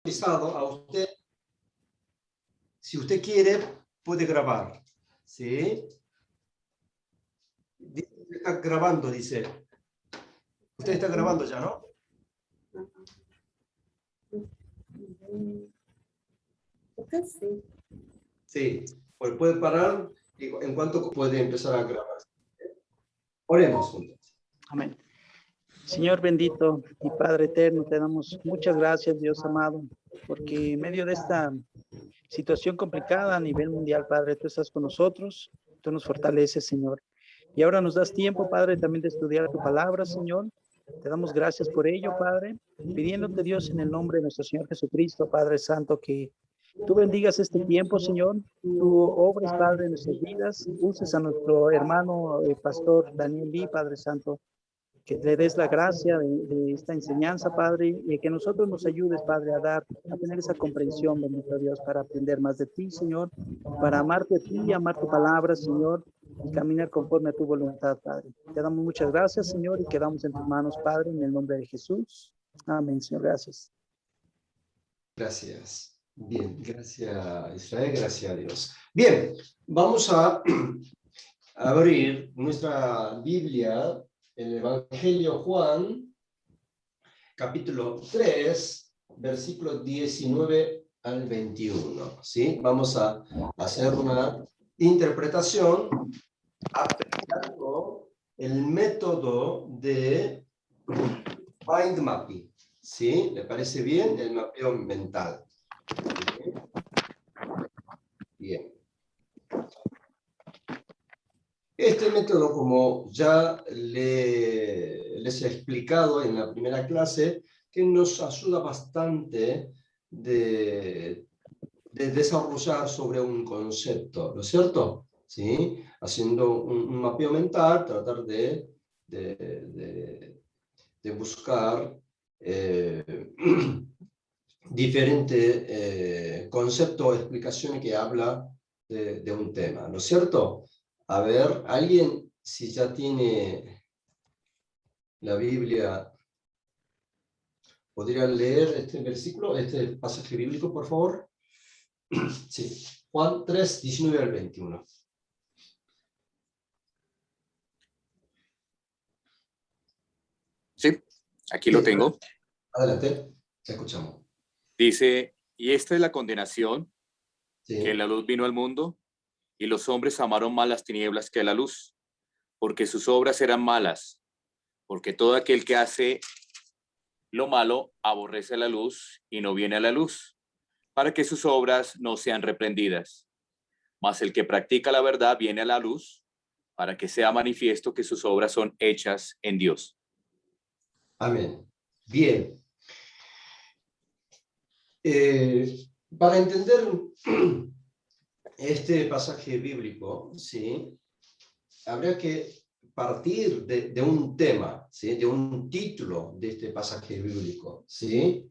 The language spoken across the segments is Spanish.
autorizado a usted, si usted quiere, puede grabar. ¿Sí? Está grabando, dice. Usted está grabando ya, ¿no? Sí. Sí. Pues puede parar en cuanto puede empezar a grabar. Oremos juntos. Amén. Señor bendito y Padre eterno, te damos muchas gracias, Dios amado, porque en medio de esta situación complicada a nivel mundial, Padre, tú estás con nosotros, tú nos fortaleces, Señor. Y ahora nos das tiempo, Padre, también de estudiar tu palabra, Señor. Te damos gracias por ello, Padre, pidiéndote, Dios, en el nombre de nuestro Señor Jesucristo, Padre Santo, que tú bendigas este tiempo, Señor. Tú obres, Padre, en nuestras vidas. Uses a nuestro hermano, Pastor Daniel Lee, Padre Santo, que le des la gracia de esta enseñanza, Padre, y que nosotros nos ayudes, Padre, a tener esa comprensión, bendito Dios, para aprender más de ti, Señor, para amarte a ti, amar tu palabra, Señor, y caminar conforme a tu voluntad, Padre. Te damos muchas gracias, Señor, y quedamos en tus manos, Padre, en el nombre de Jesús. Amén, Señor, gracias. Gracias. Bien, gracias Israel, gracias a Dios. Bien, vamos a abrir nuestra Biblia en el Evangelio Juan, capítulo 3, versículos 19 al 21. ¿Sí? Vamos a hacer una interpretación aplicando el método de mind mapping. ¿Sí? ¿Le parece bien? El mapeo mental. ¿Sí? Bien. Este método, como ya les he explicado en la primera clase, que nos ayuda bastante de desarrollar sobre un concepto, ¿no es cierto? ¿Sí? Haciendo un mapeo mental, tratar de buscar diferentes conceptos o explicaciones que habla de un tema, ¿no es cierto? A ver, alguien, si ya tiene la Biblia, ¿podría leer este versículo, este pasaje bíblico, por favor? Sí, Juan 3, 19 al 21. Sí, aquí lo tengo. Adelante, te escuchamos. Dice, y esta es la condenación, Sí. que la luz vino al mundo, y los hombres amaron más las tinieblas que la luz, porque sus obras eran malas, porque todo aquel que hace lo malo aborrece la luz y no viene a la luz, para que sus obras no sean reprendidas. Mas el que practica la verdad viene a la luz, para que sea manifiesto que sus obras son hechas en Dios. Amén. Bien. Para entender este pasaje bíblico, ¿sí? Habría que partir de un tema, ¿sí? De un título de este pasaje bíblico. ¿Sí?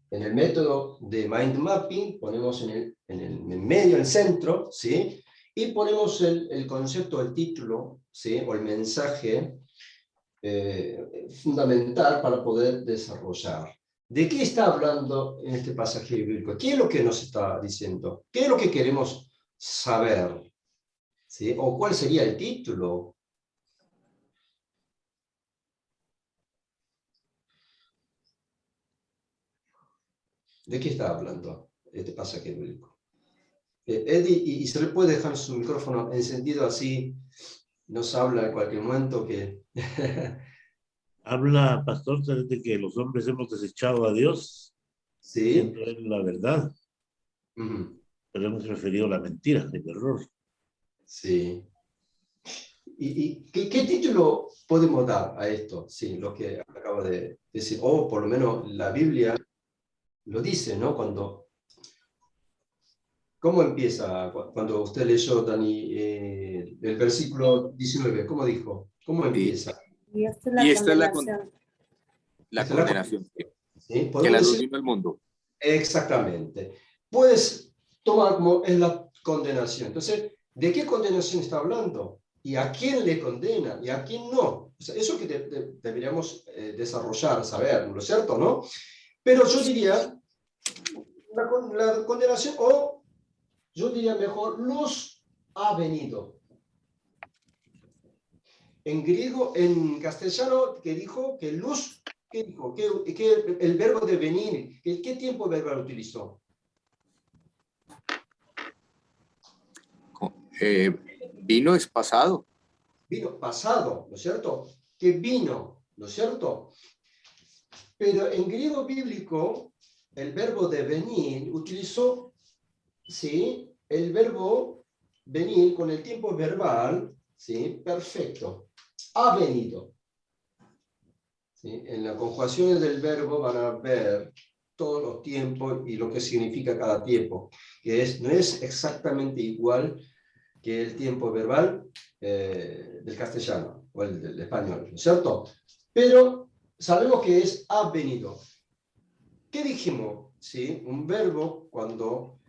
En el método de mind mapping ponemos en el medio, el centro, ¿sí? Y ponemos el concepto, el título, ¿sí? O el mensaje fundamental para poder desarrollar. ¿De qué está hablando en este pasaje bíblico? ¿Qué es lo que nos está diciendo? ¿Qué es lo que queremos saber? ¿Sí? ¿O cuál sería el título? ¿De qué está hablando este pasaje bíblico? Eddie, y se le puede dejar su micrófono encendido así, nos habla en cualquier momento que... Habla, pastor, de que los hombres hemos desechado a Dios, Sí. siendo Él la verdad, pero hemos preferido la mentira, el error. Sí. ¿Y qué título podemos dar a esto? Sí, lo que acabo de decir, o por lo menos la Biblia lo dice, ¿no? ¿Cómo empieza? Cuando usted leyó, Dani, el versículo 19, ¿cómo dijo? ¿Cómo empieza? Y esta es la condenación. La condenación. ¿Sí? Que la luz Decir? vino al mundo. Exactamente. Puedes tomar como es la condenación. Entonces, ¿de qué condenación está hablando? ¿Y a quién le condena? ¿Y a quién no? O sea, eso que deberíamos desarrollar, saber, ¿no es cierto? ¿No? Pero yo diría la condenación, o yo diría mejor, luz ha venido. En griego, en castellano, que dijo que luz, ¿qué dijo? Que el verbo de venir, ¿qué tiempo verbal utilizó? Vino es pasado. Vino pasado, ¿no es cierto? Que vino, ¿no es cierto? Pero en griego bíblico, el verbo de venir utilizó, ¿sí? El verbo venir con el tiempo verbal, ¿sí? Perfecto. Ha venido. ¿Sí? En las conjugaciones del verbo van a ver todos los tiempos y lo que significa cada tiempo, que no es exactamente igual que el tiempo verbal del castellano o el del español, ¿no es cierto? Pero sabemos que es ha venido. ¿Qué dijimos? ¿Sí? Un verbo, cuando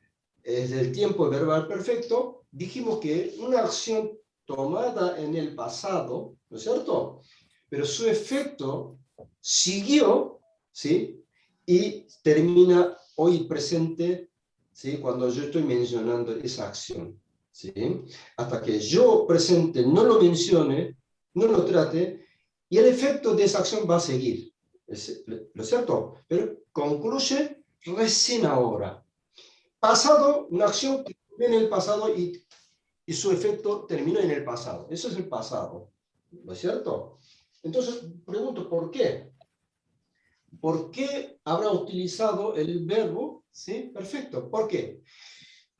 es del tiempo verbal perfecto, dijimos que una acción tomada en el pasado, ¿no es cierto? Pero su efecto siguió, ¿sí? Y termina hoy presente, ¿sí? Cuando yo estoy mencionando esa acción, ¿sí? Hasta que yo presente no lo mencione, no lo trate, y el efecto de esa acción va a seguir, ¿no es cierto? Pero concluye recién ahora. Pasado, una acción que viene en el pasado y su efecto terminó en el pasado. Eso es el pasado, ¿no es cierto? Entonces, pregunto, ¿por qué? ¿Por qué habrá utilizado el verbo? ¿Sí? Perfecto. ¿Por qué?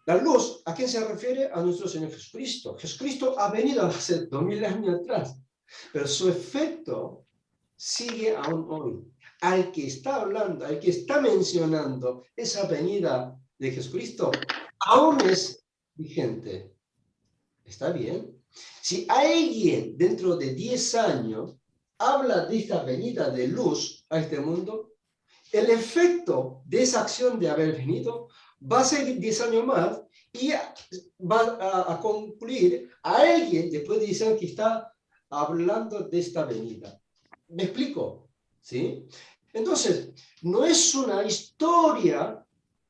La luz, ¿a quién se refiere? A nuestro Señor Jesucristo. Jesucristo ha venido hace 2000 años atrás, pero su efecto sigue aún hoy. Al que está hablando, al que está mencionando esa venida de Jesucristo, aún es vigente. ¿Está bien? Si alguien dentro de 10 años habla de esta venida de luz a este mundo, el efecto de esa acción de haber venido va a seguir 10 años más y va a concluir a alguien después de 10 años que está hablando de esta venida. ¿Me explico? ¿Sí? Entonces, no es una historia,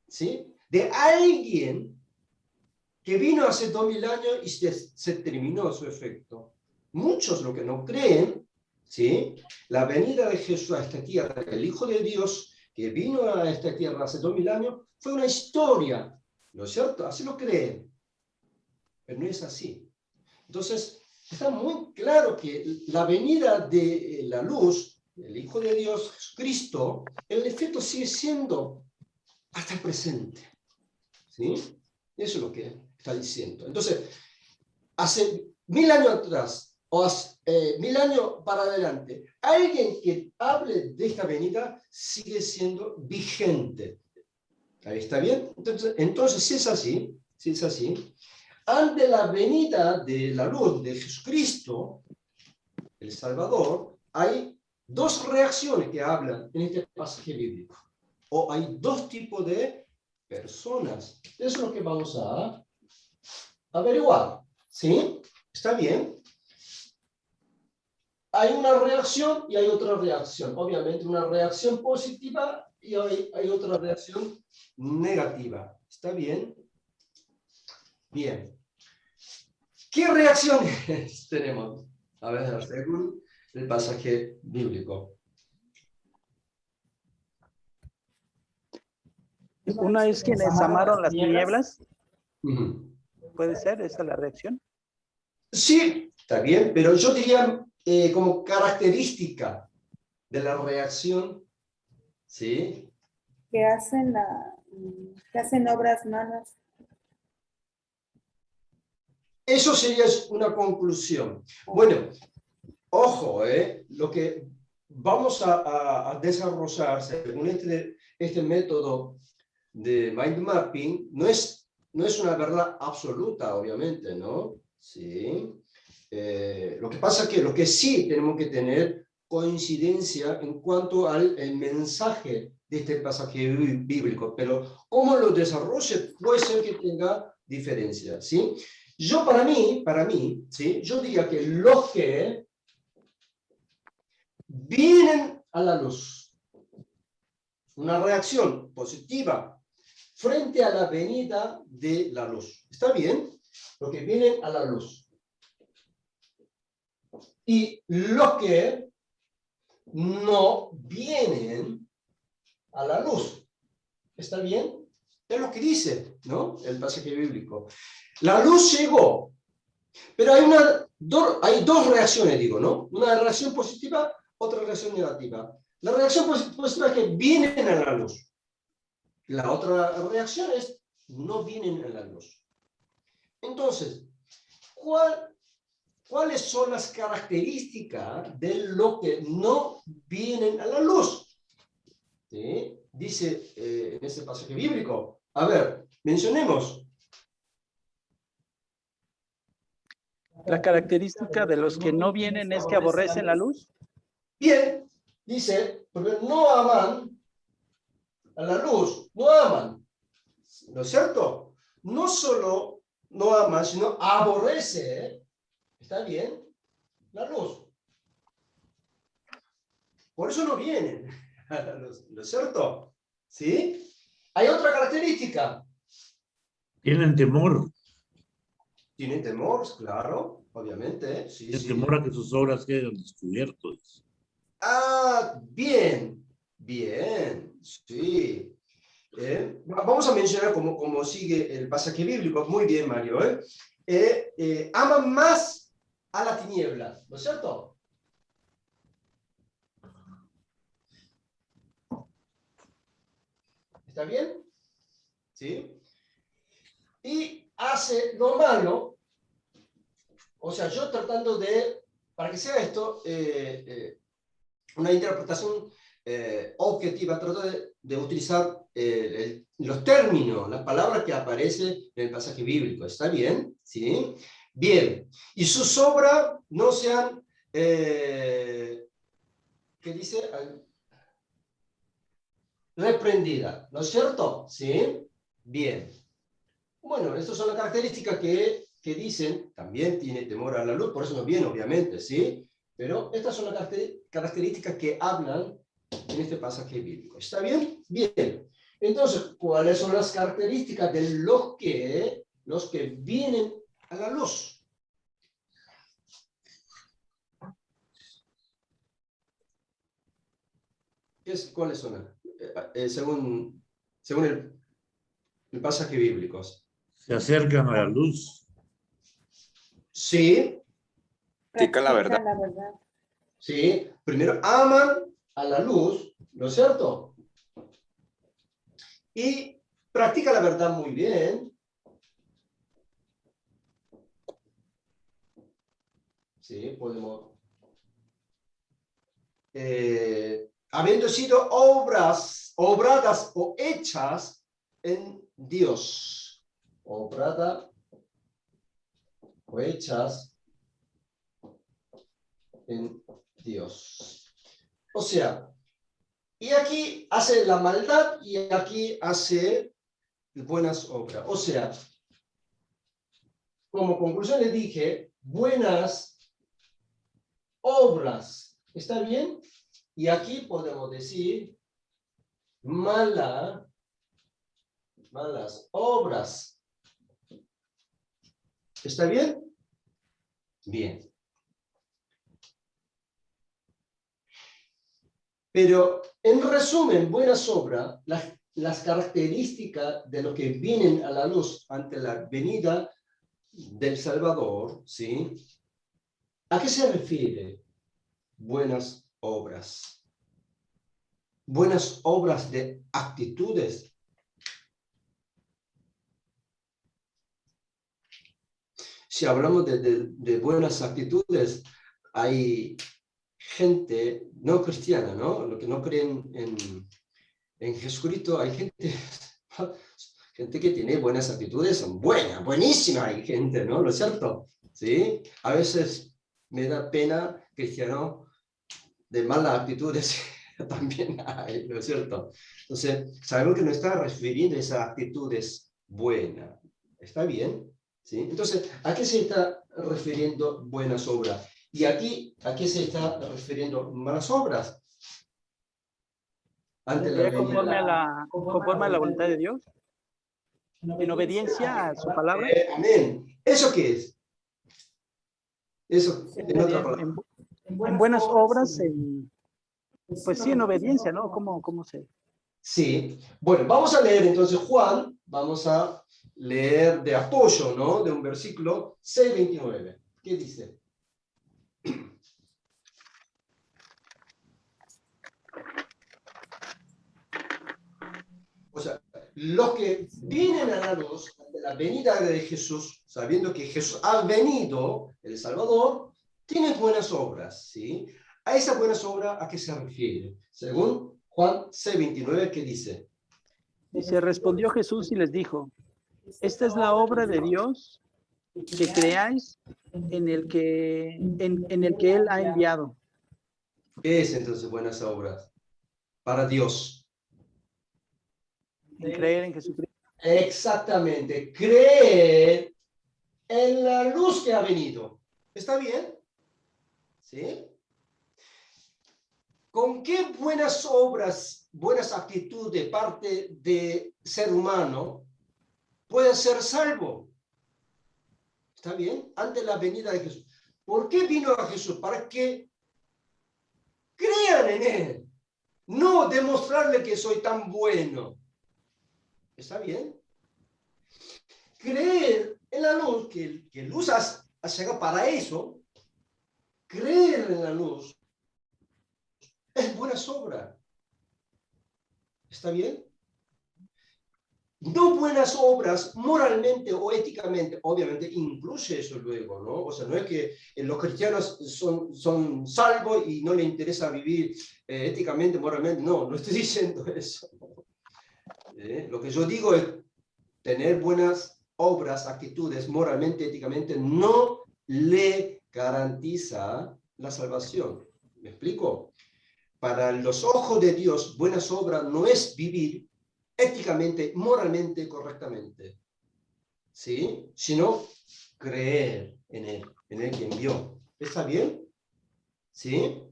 ¿sí?, de alguien que vino hace 2000 años y se terminó su efecto. Muchos lo que no creen, ¿sí?, la venida de Jesús a esta tierra, el Hijo de Dios que vino a esta tierra hace 2000 años, fue una historia, ¿no es cierto? Así lo creen, pero no es así. Entonces, está muy claro que la venida de la luz, el Hijo de Dios, Cristo, el efecto sigue siendo hasta el presente, ¿sí? Eso es lo que está diciendo. Entonces, hace 1000 años atrás, o hace, 1000 años para adelante, alguien que hable de esta venida sigue siendo vigente. ¿Ahí está bien? Entonces si es así, ante la venida de la luz de Jesucristo, el Salvador, hay dos reacciones que hablan en este pasaje bíblico. O hay dos tipos de personas. Eso es lo que vamos a averiguar. ¿Sí? ¿Está bien? Hay una reacción y hay otra reacción. Obviamente una reacción positiva y hay otra reacción negativa. ¿Está bien? Bien. ¿Qué reacciones tenemos? A ver, según el pasaje bíblico. Una es quienes amaron las tinieblas. ¿Puede ser esa la reacción? Sí, está bien, pero yo diría como característica de la reacción, ¿sí? Que hacen obras malas. Eso sería una conclusión. Bueno, ojo, lo que vamos a desarrollar según este método de mind mapping no es una verdad absoluta, obviamente, ¿no? Sí. Lo que pasa es que lo que sí tenemos que tener coincidencia en cuanto al mensaje de este pasaje bíblico, pero cómo lo desarrolle puede ser que tenga diferencia, ¿sí? Yo para mí, ¿sí?, yo diría que los que vienen a la luz, una reacción positiva frente a la venida de la luz. ¿Está bien? Los que vienen a la luz. Y los que no vienen a la luz. ¿Está bien? Es lo que dice, ¿no? El pasaje bíblico. La luz llegó, pero hay dos reacciones, digo, ¿no? Una reacción positiva, otra reacción negativa. La reacción positiva es que vienen a la luz. La otra reacción es no vienen a la luz. Entonces, ¿cuáles son las características de lo que no vienen a la luz? ¿Sí? Dice en este pasaje bíblico. A ver, mencionemos. La característica de los que no vienen es que aborrecen la luz. Bien, dice, porque no aman a la luz, no aman. ¿No es cierto? No solo no aman, sino aborrece, ¿está bien? La luz. Por eso no vienen a la luz, ¿no es cierto? ¿Sí? Hay otra característica. Tienen temor. Tienen temor, claro, obviamente. Sí, Tienen sí. temor a que sus obras queden descubiertas. Ah, bien, bien, sí. Vamos a mencionar cómo sigue el pasaje bíblico. Muy bien, Mario. Aman más a la tiniebla, ¿no es cierto? ¿Está bien? ¿Sí? Y hace lo malo. O sea, yo tratando de, para que sea esto, una interpretación objetiva, trato de utilizar los términos, las palabras que aparecen en el pasaje bíblico. ¿Está bien? ¿Sí? Bien. Y sus obras no sean, ¿qué dice? Reprendidas. ¿No es cierto? ¿Sí? Bien. Bueno, estas son las características que dicen, también tiene temor a la luz, por eso no viene, obviamente, ¿sí? Pero estas son las características que hablan en este pasaje bíblico. ¿Está bien? Bien. Entonces, ¿cuáles son las características de los que vienen a la luz? ¿Cuáles son? Según el pasaje bíblico. Se acercan a la luz. Sí. Practican la verdad. La verdad. Sí. Primero aman a la luz, ¿no es cierto? Y practica la verdad muy bien. Sí, podemos. Habiendo sido obradas o hechas en Dios. Obrada o hechas en Dios. O sea, y aquí hace la maldad y aquí hace buenas obras. O sea, como conclusión le dije, buenas obras. ¿Está bien? Y aquí podemos decir malas obras. ¿Está bien? Bien. Pero en resumen, buenas obras, las características de lo que vienen a la luz ante la venida del Salvador, ¿sí? ¿A qué se refiere buenas obras? Buenas obras de actitudes. Si hablamos de buenas actitudes, hay gente no cristiana, ¿no? Los que no creen en Jesucristo, hay gente que tiene buenas actitudes, son buenísimas, hay gente, ¿no? ¿Lo es cierto? ¿Sí? A veces me da pena cristiano de malas actitudes también hay, ¿no es cierto? Entonces, sabemos que no está refiriendo a esas actitudes buenas. ¿Está bien? ¿Sí? Entonces, ¿a qué se está refiriendo buenas obras? Y aquí, ¿a qué se está refiriendo malas obras? Ante la ¿Conforme a la voluntad de Dios? En obediencia a su palabra. Amén. ¿Eso qué es? Eso, en otra palabra. En buenas obras, pues sí, en obediencia, ¿no? ¿Cómo se...? Sí. Bueno, vamos a leer entonces Juan, vamos a leer de apoyo, ¿no? De un versículo 6:29. ¿Qué dice? O sea, los que vienen a la luz ante la venida de Jesús, sabiendo que Jesús ha venido, el Salvador, tienen buenas obras, ¿sí? A esas buenas obras, ¿a qué se refiere? Según Juan 6:29, ¿qué dice? Dice, respondió Jesús y les dijo, esta es la obra de Dios, que creáis en el que Él ha enviado. ¿Qué es entonces buenas obras? Para Dios. En creer en Jesucristo. Exactamente, creer en la luz que ha venido. ¿Está bien? ¿Sí? ¿Con qué buenas obras, buenas actitudes de parte de ser humano puede ser salvo? ¿Está bien? Ante la venida de Jesús. ¿Por qué vino a Jesús? Para que crean en Él. No demostrarle que soy tan bueno. ¿Está bien? Creer en la luz, que luz ha llegado para eso, creer en la luz es buena obra. ¿Está bien? No buenas obras moralmente o éticamente, obviamente incluye eso luego, ¿no? O sea, no es que los cristianos son salvos y no les interesa vivir éticamente, moralmente, no estoy diciendo eso. Lo que yo digo es tener buenas obras, actitudes, moralmente, éticamente, no le garantiza la salvación. ¿Me explico? Para los ojos de Dios, buenas obras no es vivir éticamente, moralmente, correctamente, ¿sí? Sino creer en Él que envió. ¿Está bien? ¿Sí?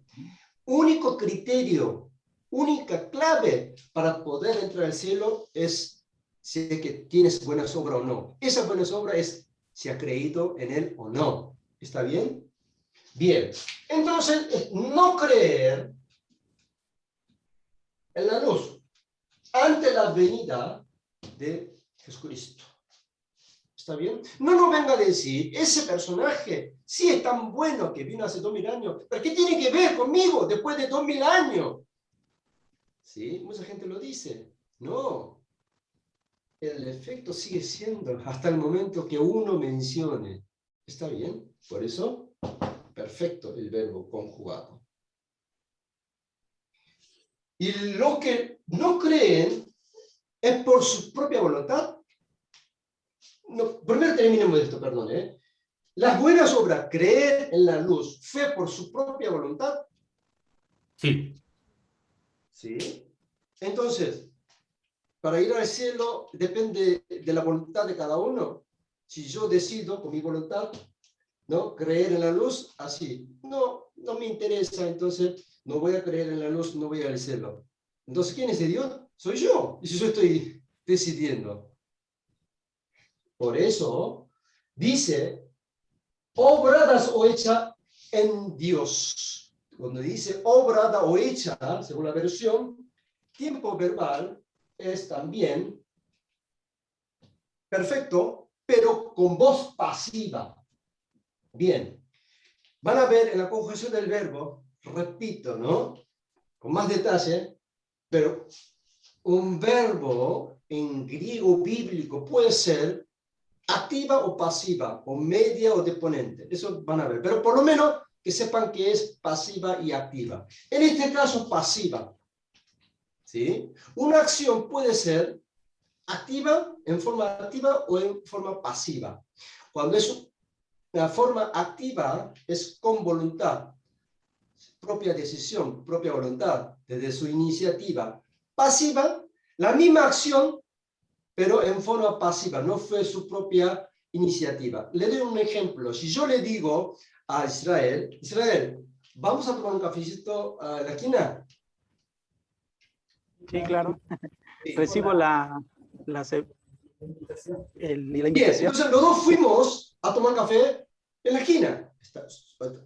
Único criterio, única clave para poder entrar al cielo es si es que tienes buenas obras o no. Esa buenas obras es si has creído en Él o no. ¿Está bien? Bien. Entonces, no creer en la luz ante la venida de Jesucristo. ¿Está bien? No nos venga a decir, ese personaje sí es tan bueno que vino hace 2000 años, pero ¿qué tiene que ver conmigo después de 2000 años? ¿Sí? Mucha gente lo dice. No. El efecto sigue siendo hasta el momento que uno mencione. ¿Está bien? Por eso, perfecto el verbo conjugado. Y lo que no creen es por su propia voluntad. No, primero terminemos esto, perdón. Las buenas obras, creer en la luz, fe por su propia voluntad. Sí. ¿Sí? Entonces, para ir al cielo depende de la voluntad de cada uno. Si yo decido con mi voluntad, ¿no?, creer en la luz, así, no me interesa, entonces no voy a creer en la luz, no voy al cielo. Entonces, ¿quién es de Dios? Soy yo, y si yo estoy decidiendo. Por eso, dice, obradas o hecha en Dios. Cuando dice obrada o hecha, según la versión, tiempo verbal es también perfecto, pero con voz pasiva. Bien. Van a ver en la conjugación del verbo, repito, ¿no?, con más detalle, pero un verbo en griego bíblico puede ser activa o pasiva, o media o deponente. Eso van a ver. Pero por lo menos que sepan que es pasiva y activa. En este caso, pasiva. ¿Sí? Una acción puede ser activa, en forma activa o en forma pasiva. Cuando es una forma activa, es con voluntad, propia decisión, propia voluntad, desde su iniciativa. Pasiva, la misma acción, pero en forma pasiva, no fue su propia iniciativa. Le doy un ejemplo. Si yo le digo a Israel, ¿vamos a tomar un cafecito a la esquina? Sí, claro. Sí. Recibo la la Bien, invitación. entonces los dos fuimos a tomar café en la esquina.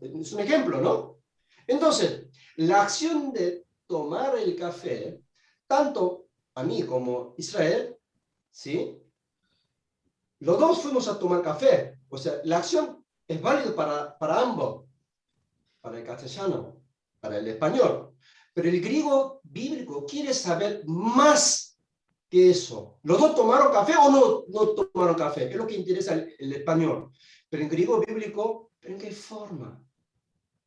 Es un ejemplo, ¿no? Entonces, la acción de tomar el café, tanto a mí como Israel, ¿sí? Los dos fuimos a tomar café. O sea, la acción es válida para ambos, para el castellano, para el español. Pero el griego bíblico quiere saber más que eso. ¿Los dos tomaron café o no tomaron café? Es lo que interesa el español. Pero en griego bíblico, ¿en qué forma?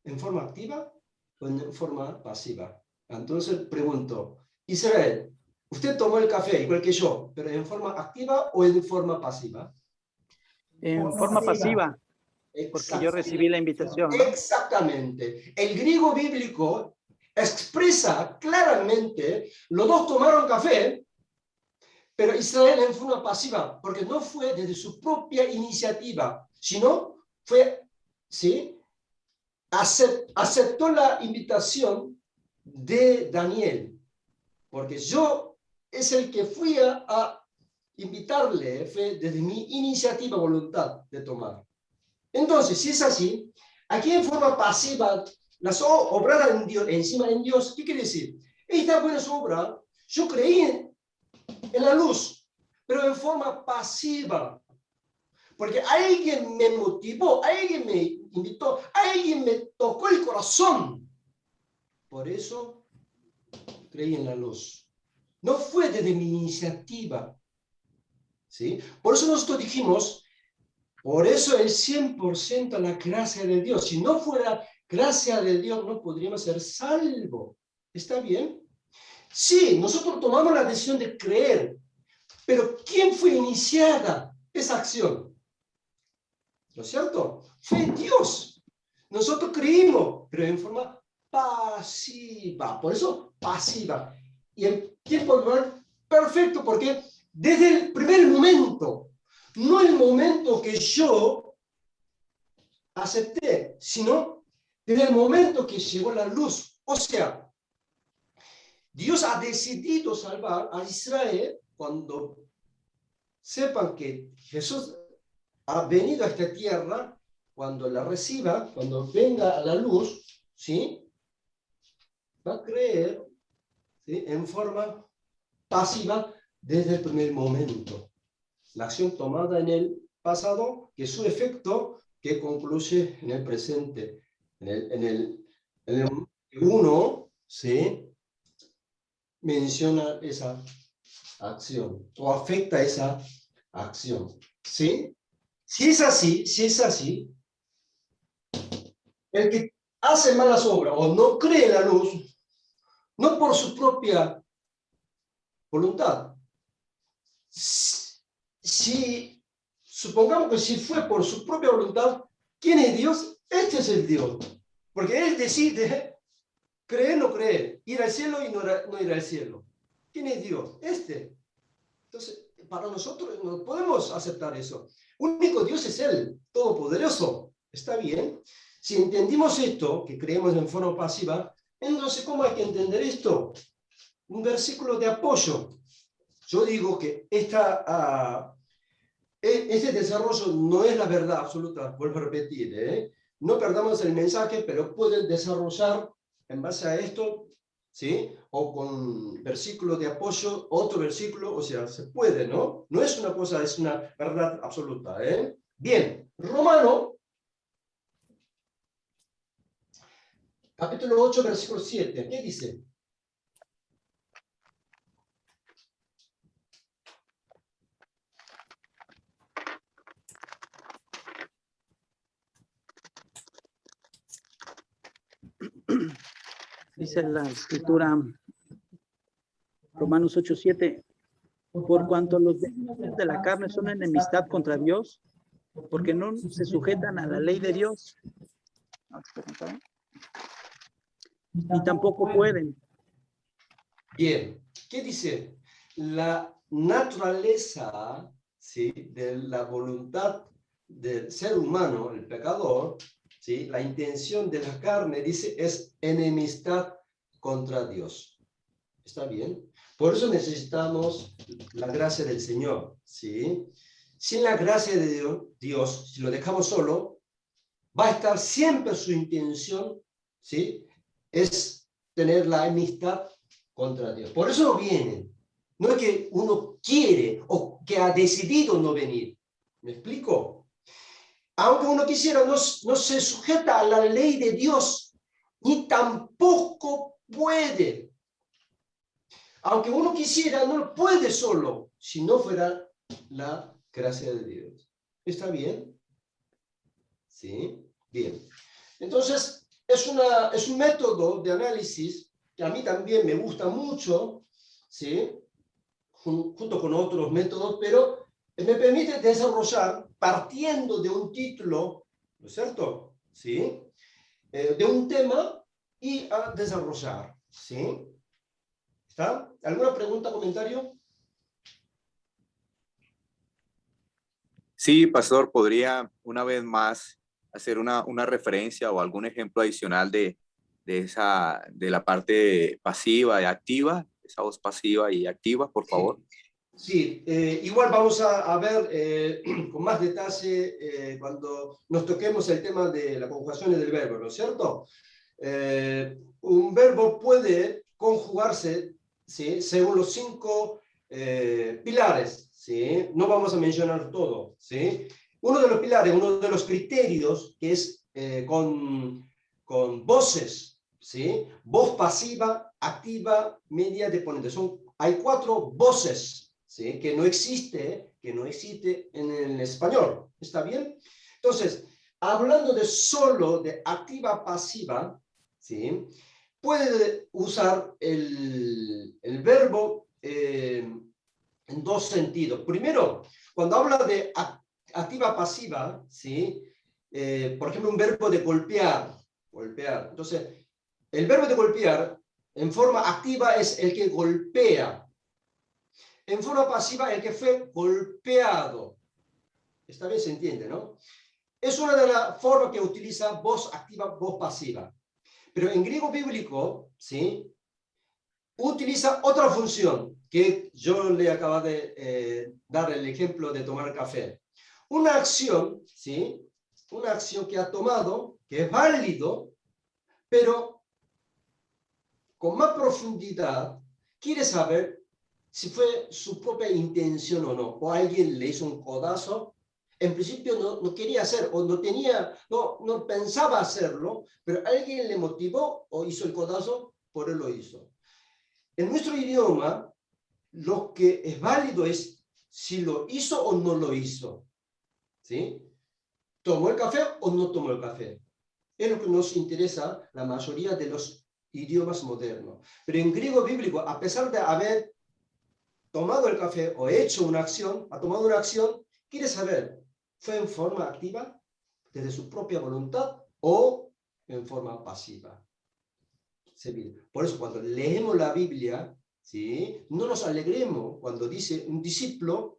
¿En forma activa o en forma pasiva? Entonces pregunto, Israel, ¿usted tomó el café igual que yo, pero en forma activa o en forma pasiva? En forma pasiva, porque yo recibí la invitación, ¿no? Exactamente. El griego bíblico expresa claramente, los dos tomaron café, pero Israel en forma pasiva, porque no fue desde su propia iniciativa, sino fue, ¿sí? Aceptó la invitación de Daniel, porque yo es el que fui a invitarle, fue desde mi iniciativa, voluntad de tomar. Entonces, si es así, aquí en forma pasiva, las obras en Dios, encima en Dios, ¿qué quiere decir? Esta buena obra, yo creí en la luz, pero en forma pasiva. Porque alguien me motivó, alguien me invitó, alguien me tocó el corazón. Por eso creí en la luz. No fue desde mi iniciativa. ¿Sí? Por eso nosotros dijimos, por eso el 100% la gracia de Dios. Si no fuera gracia de Dios, no podríamos ser salvos. ¿Está bien? Sí, nosotros tomamos la decisión de creer, pero ¿quién fue iniciada esa acción? ¿No es cierto? Fue Dios. Nosotros creímos, pero en forma pasiva. Por eso, pasiva. Y en tiempo perfecto, porque desde el primer momento, no el momento que yo acepté, sino desde el momento que llegó la luz. O sea, Dios ha decidido salvar a Israel cuando sepan que Jesús ha venido a esta tierra, cuando la reciba, cuando venga a la luz, ¿sí? Va a creer, ¿sí? En forma pasiva desde el primer momento. La acción tomada en el pasado, que su efecto que concluye en el presente. En el uno, ¿sí? Menciona esa acción o afecta esa acción. ¿Sí? Si es así, el que hace malas obras o no cree en la luz, no por su propia voluntad. Si supongamos que si fue por su propia voluntad, ¿quién es Dios? Este es el Dios. Porque Él decide creer o no creer, ir al cielo y no ir al cielo. ¿Quién es Dios? Este. Entonces, para nosotros no podemos aceptar eso. Único Dios es Él, todopoderoso. ¿Está bien? Si entendimos esto, que creemos en forma pasiva, entonces, ¿cómo hay que entender esto? Un versículo de apoyo. Yo digo que este desarrollo no es la verdad absoluta, vuelvo a repetir, ¿eh? No perdamos el mensaje, pero pueden desarrollar en base a esto, ¿sí? O con versículo de apoyo, otro versículo, o sea, se puede, ¿no? No es una cosa, es una verdad absoluta, ¿eh? Bien, Romano, capítulo 8, versículo 7, ¿qué dice? Dice la escritura, Romanos 8:7, por cuanto los deseos de la carne son enemistad contra Dios, porque no se sujetan a la ley de Dios, y tampoco pueden. Bien, ¿qué dice? La naturaleza, ¿sí? De la voluntad del ser humano, el pecador, ¿sí? La intención de la carne, dice, es enemistad contra Dios. ¿Está bien? Por eso necesitamos la gracia del Señor, ¿sí? Sin la gracia de Dios, si lo dejamos solo, va a estar siempre su intención, ¿sí? Es tener la amistad contra Dios. Por eso no vienen. No es que uno quiere o que ha decidido no venir. ¿Me explico? Aunque uno quisiera, no se sujeta a la ley de Dios, ni tampoco puede. Aunque uno quisiera, no puede solo, si no fuera la gracia de Dios. ¿Está bien? ¿Sí? Bien. Entonces, es un método de análisis que a mí también me gusta mucho, ¿sí? Junto con otros métodos, pero me permite desarrollar, partiendo de un título, ¿no es cierto? ¿Sí? De un tema y a desarrollar, ¿sí? ¿Está? ¿Alguna pregunta, comentario? Sí, pastor, podría una vez más hacer una referencia o algún ejemplo adicional de la parte pasiva y activa, esa voz pasiva y activa, por favor. Sí, igual vamos a ver con más detalle cuando nos toquemos el tema de la conjugación del verbo, ¿no es cierto? Un verbo puede conjugarse, ¿sí? Según los 5 pilares, ¿sí? No vamos a mencionar todo, ¿sí? Uno de los pilares, uno de los criterios, que es con voces, ¿sí? Voz pasiva, activa, media, deponente. Hay 4 voces, ¿sí? Que no existe en el español. ¿Está bien? Entonces, hablando de solo de activa pasiva, ¿sí? Puede usar el verbo en 2 sentidos. Primero, cuando habla de activa pasiva, ¿sí? Por ejemplo, un verbo de golpear. Entonces, el verbo de golpear en forma activa es el que golpea. En forma pasiva, el que fue golpeado. Esta vez se entiende, ¿no? Es una de las formas que utiliza voz activa, voz pasiva. Pero en griego bíblico, ¿sí? Utiliza otra función que yo le acabo de dar el ejemplo de tomar café. Una acción, ¿sí? Una acción que ha tomado, que es válido, pero con más profundidad quiere saber si fue su propia intención o no, o alguien le hizo un codazo. En principio no quería hacer, o no pensaba hacerlo, pero alguien le motivó o hizo el codazo, por él lo hizo. En nuestro idioma, lo que es válido es si lo hizo o no lo hizo. ¿Sí? ¿Tomó el café o no tomó el café? Es lo que nos interesa la mayoría de los idiomas modernos. Pero en griego bíblico, a pesar de haber tomado el café o hecho una acción, ha tomado una acción, quiere saber, ¿fue en forma activa, desde su propia voluntad, o en forma pasiva? Por eso cuando leemos la Biblia, ¿sí? No nos alegremos cuando dice un discípulo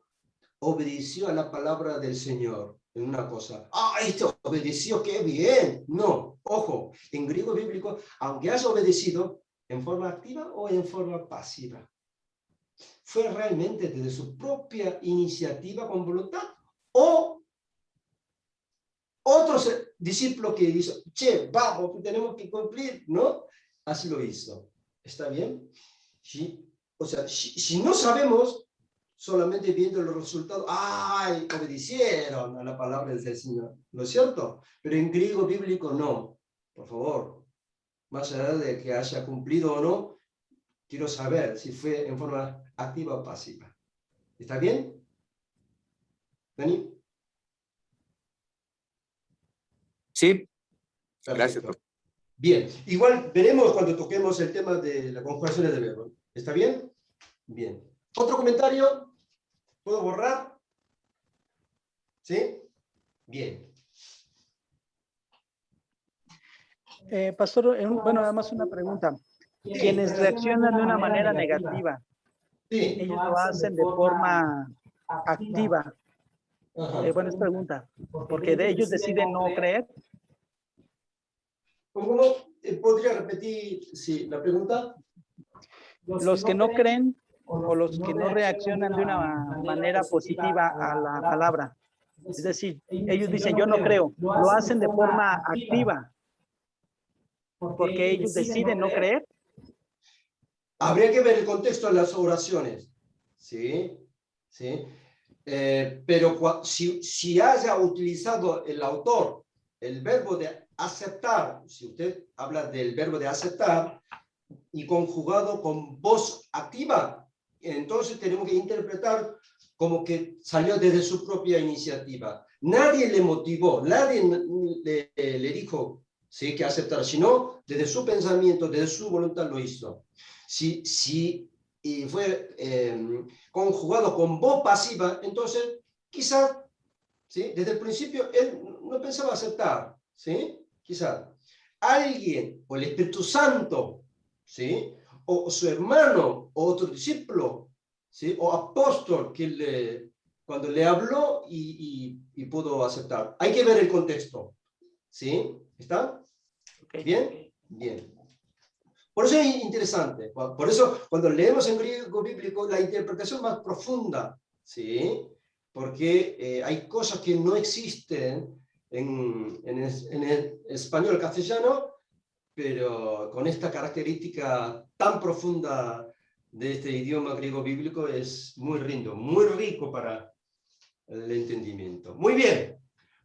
obedeció a la palabra del Señor en una cosa. Este obedeció, qué bien. No, ojo, en griego bíblico, aunque haya obedecido, ¿en forma activa o en forma pasiva? ¿Fue realmente desde su propia iniciativa con voluntad? ¿O otro discípulo que hizo, vamos, tenemos que cumplir, ¿no? Así lo hizo. ¿Está bien? O sea, si no sabemos, solamente viendo los resultados, obedecieron a la palabra del Señor, ¿no es cierto? Pero en griego bíblico no, por favor. Más allá de que haya cumplido o no, quiero saber si fue en forma activa o pasiva. ¿Está bien? ¿Dani? Sí, Perfecto. gracias. Bien, igual veremos cuando toquemos el tema de la conjugación del verbo. ¿Está bien? Bien. ¿Otro comentario? ¿Puedo borrar? ¿Sí? Bien. Pastor, bueno, además una pregunta. Quienes reaccionan de una manera negativa, Sí. ellos lo hacen de forma activa. Bueno, es pregunta, porque de ellos deciden no creer. ¿Cómo no? ¿Podría repetir la pregunta? Los que no creen o los que no reaccionan de una manera positiva a la palabra. Es decir, ellos dicen, yo no creo, lo hacen de forma activa, porque ellos deciden no creer. Habría que ver el contexto de las oraciones, ¿sí? ¿Sí? Pero si haya utilizado el autor el verbo de aceptar, si usted habla del verbo de aceptar y conjugado con voz activa, entonces tenemos que interpretar como que salió desde su propia iniciativa. Nadie le motivó, nadie le dijo, ¿sí?, que aceptar, sino desde su pensamiento, desde su voluntad lo hizo. Si y fue conjugado con voz pasiva, entonces quizás, ¿sí?, desde el principio él no pensaba aceptar, ¿sí? Quizás alguien, o el Espíritu Santo, ¿sí?, o su hermano, o otro discípulo, ¿sí?, o apóstol, que cuando le habló y pudo aceptar. Hay que ver el contexto, ¿sí? ¿Está? Okay. ¿Bien? Bien. Por eso es interesante. Por eso, cuando leemos en griego bíblico, la interpretación más profunda, ¿sí? Porque hay cosas que no existen en el español castellano, pero con esta característica tan profunda de este idioma griego bíblico es muy rico para el entendimiento. Muy bien.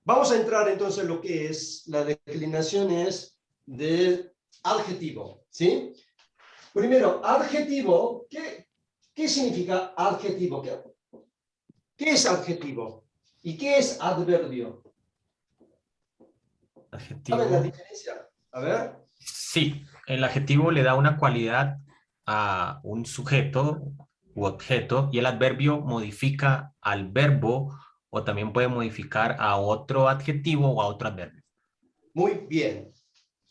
Vamos a entrar entonces en lo que es las declinaciones del adjetivo, ¿sí? Primero, adjetivo. ¿Qué significa adjetivo? ¿Qué es adjetivo? ¿Y qué es adverbio? Adjetivo. ¿Saben la diferencia? A ver. Sí, el adjetivo le da una cualidad a un sujeto u objeto y el adverbio modifica al verbo o también puede modificar a otro adjetivo o a otro adverbio. Muy bien.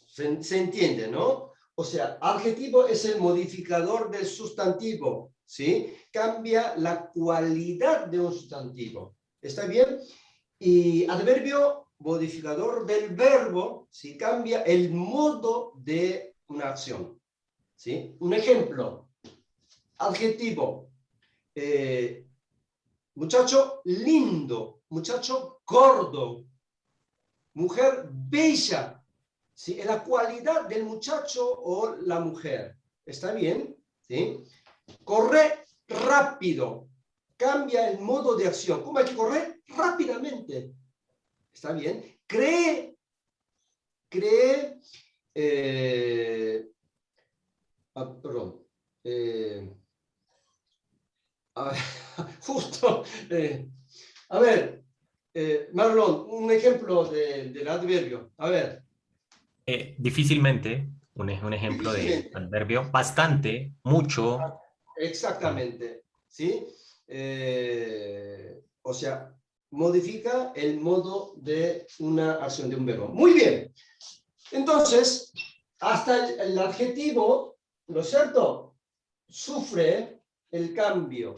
Se entiende, ¿no? O sea, adjetivo es el modificador del sustantivo, ¿sí? Cambia la cualidad de un sustantivo. ¿Está bien? Y adverbio, modificador del verbo, ¿sí? Cambia el modo de una acción, ¿sí? Un ejemplo. Adjetivo. Muchacho lindo, muchacho gordo, mujer bella. ¿Sí? La cualidad del muchacho o la mujer. ¿Está bien? ¿Sí? Corre rápido. Cambia el modo de acción. ¿Cómo hay que correr? Rápidamente. ¿Está bien? Cree. Perdón. Justo. A ver. Marlon, un ejemplo del adverbio. A ver. Difícilmente, un ejemplo de adverbio, bastante, mucho. Exactamente, ¿sí? O sea, modifica el modo de una acción de un verbo. Muy bien. Entonces, hasta el adjetivo, ¿no es cierto?, sufre el cambio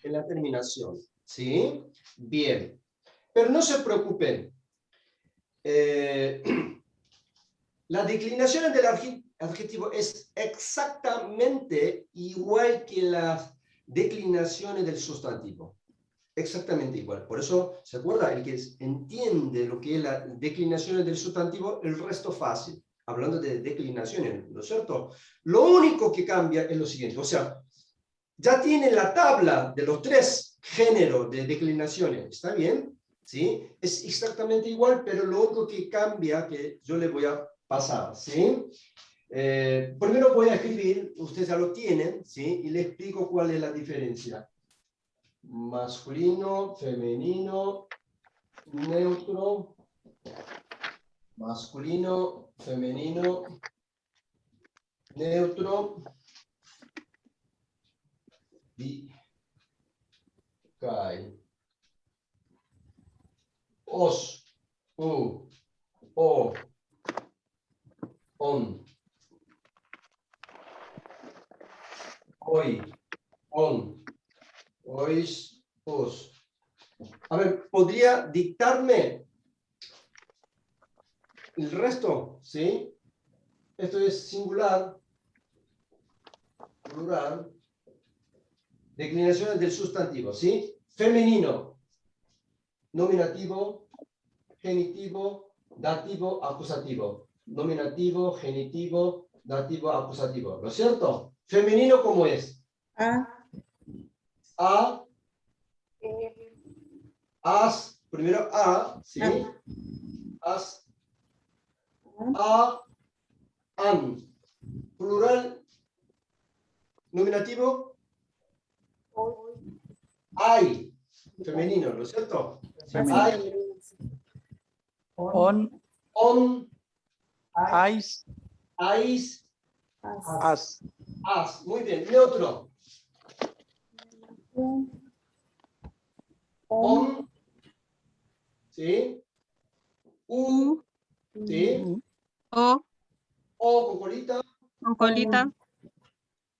en la terminación, ¿sí? Bien. Pero no se preocupen. La declinación del adjetivo es exactamente igual que las declinaciones del sustantivo. Exactamente igual. Por eso, ¿se acuerda? El que entiende lo que es las declinaciones del sustantivo, el resto fácil. Hablando de declinaciones, ¿no es cierto? Lo único que cambia es lo siguiente. O sea, ya tienen la tabla de los 3 géneros de declinaciones. ¿Está bien? ¿Sí? Es exactamente igual, pero lo único que cambia, que yo le voy a pasar, ¿sí? Primero voy a escribir, ustedes ya lo tienen, ¿sí? Y les explico cuál es la diferencia. Masculino, femenino, neutro, masculino, femenino, neutro, y cae. Os, u, o, on, hoy, on, ois, os. A ver, ¿podría dictarme el resto? ¿Sí? Esto es singular, plural, declinaciones del sustantivo, ¿sí? Femenino, nominativo, genitivo, dativo, acusativo. Nominativo, genitivo, dativo, acusativo. ¿No es cierto? Femenino, ¿cómo es? A, A, E, as, primero a, ¿sí? As, a, an. Plural, nominativo, O, hay. Femenino, ¿no es cierto? Femenino. Hay, On, on, eyes, ais, as. as. Muy bien. Neutro. on, On, ¿sí? U, ¿sí? O, O con colita. con colita,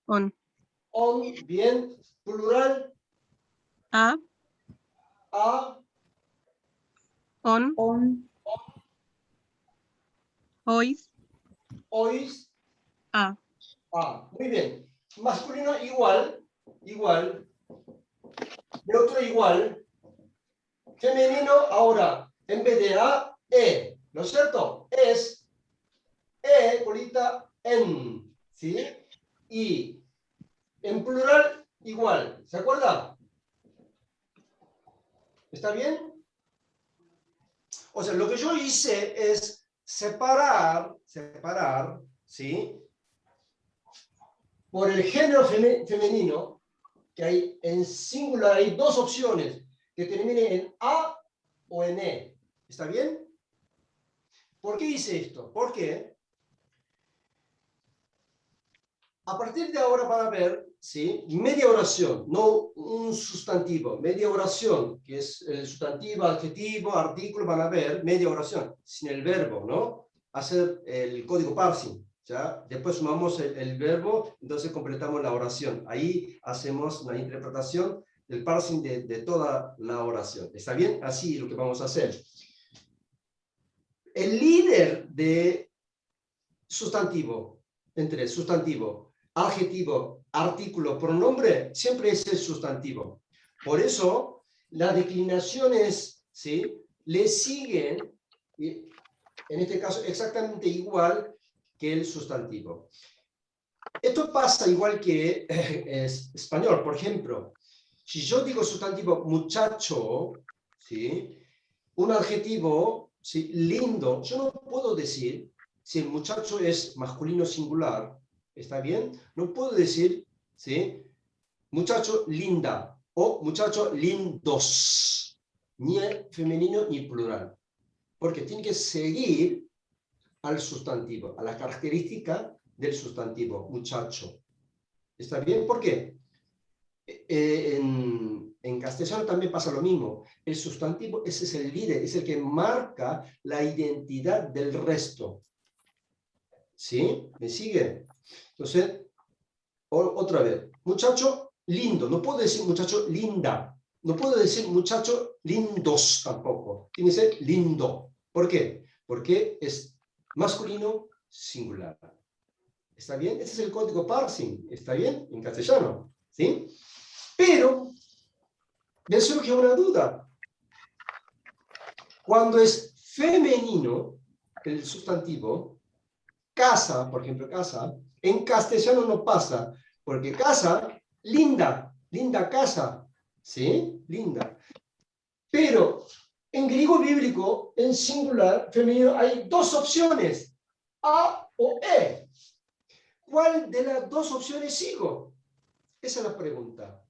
on, On, bien. Plural, a, a, on, on, ois, ois, a, a. Muy bien. Masculino igual, igual. Neutro igual. Femenino ahora, en vez de a, e. ¿No es cierto? Es e, colita, en. ¿Sí? Y en plural igual. ¿Se acuerda? ¿Está bien? O sea, lo que yo hice es separar, ¿sí? Por el género femenino, que hay en singular, hay dos opciones, que terminen en a o en e. ¿Está bien? ¿Por qué hice esto? Porque a partir de ahora van a ver, ¿sí? Media oración, no un sustantivo. Media oración, que es el sustantivo, adjetivo, artículo, van a ver media oración, sin el verbo, ¿no? Hacer el código parsing, ¿ya? Después sumamos el verbo, entonces completamos la oración. Ahí hacemos una interpretación del parsing de toda la oración. ¿Está bien? Así es lo que vamos a hacer. El líder de sustantivo, entre sustantivo, adjetivo, artículo, pronombre, siempre es el sustantivo. Por eso, las declinaciones, ¿sí? Le siguen, en este caso, exactamente igual que el sustantivo. Esto pasa igual que es español, por ejemplo. Si yo digo sustantivo muchacho, ¿sí? Un adjetivo, ¿sí? Lindo, yo no puedo decir, si el muchacho es masculino singular, ¿está bien? No puedo decir, ¿sí? Muchacho linda o muchacho lindos, ni femenino ni plural, porque tiene que seguir al sustantivo, a la característica del sustantivo, muchacho. ¿Está bien? ¿Por qué? En castellano también pasa lo mismo. El sustantivo, ese es el líder, es el que marca la identidad del resto. ¿Sí? ¿Me sigue? Entonces, otra vez. Muchacho lindo. No puedo decir muchacho linda. No puedo decir muchacho lindos tampoco. Tiene que ser lindo. ¿Por qué? Porque es masculino singular. ¿Está bien? Ese es el código parsing. ¿Está bien? En castellano. ¿Sí? Pero me surge una duda. Cuando es femenino, el sustantivo, casa, por ejemplo, casa, en castellano no pasa, porque casa, linda, linda casa, ¿sí? Linda. Pero en griego bíblico, en singular, femenino, hay dos opciones, a o e. ¿Cuál de las dos opciones sigo? Esa es la pregunta.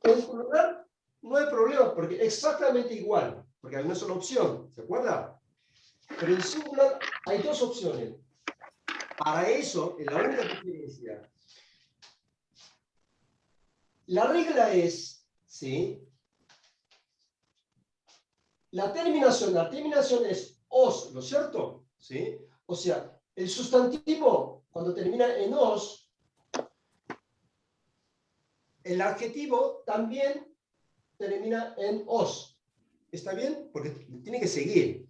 En plural no hay problema, porque es exactamente igual, porque hay una sola opción, ¿se acuerda? Pero en singular hay dos opciones. Para eso, es la única diferencia. La regla es, ¿sí? La terminación es os, ¿no es cierto? ¿Sí? O sea, el sustantivo, cuando termina en os, el adjetivo también termina en os. ¿Está bien? Porque tiene que seguir.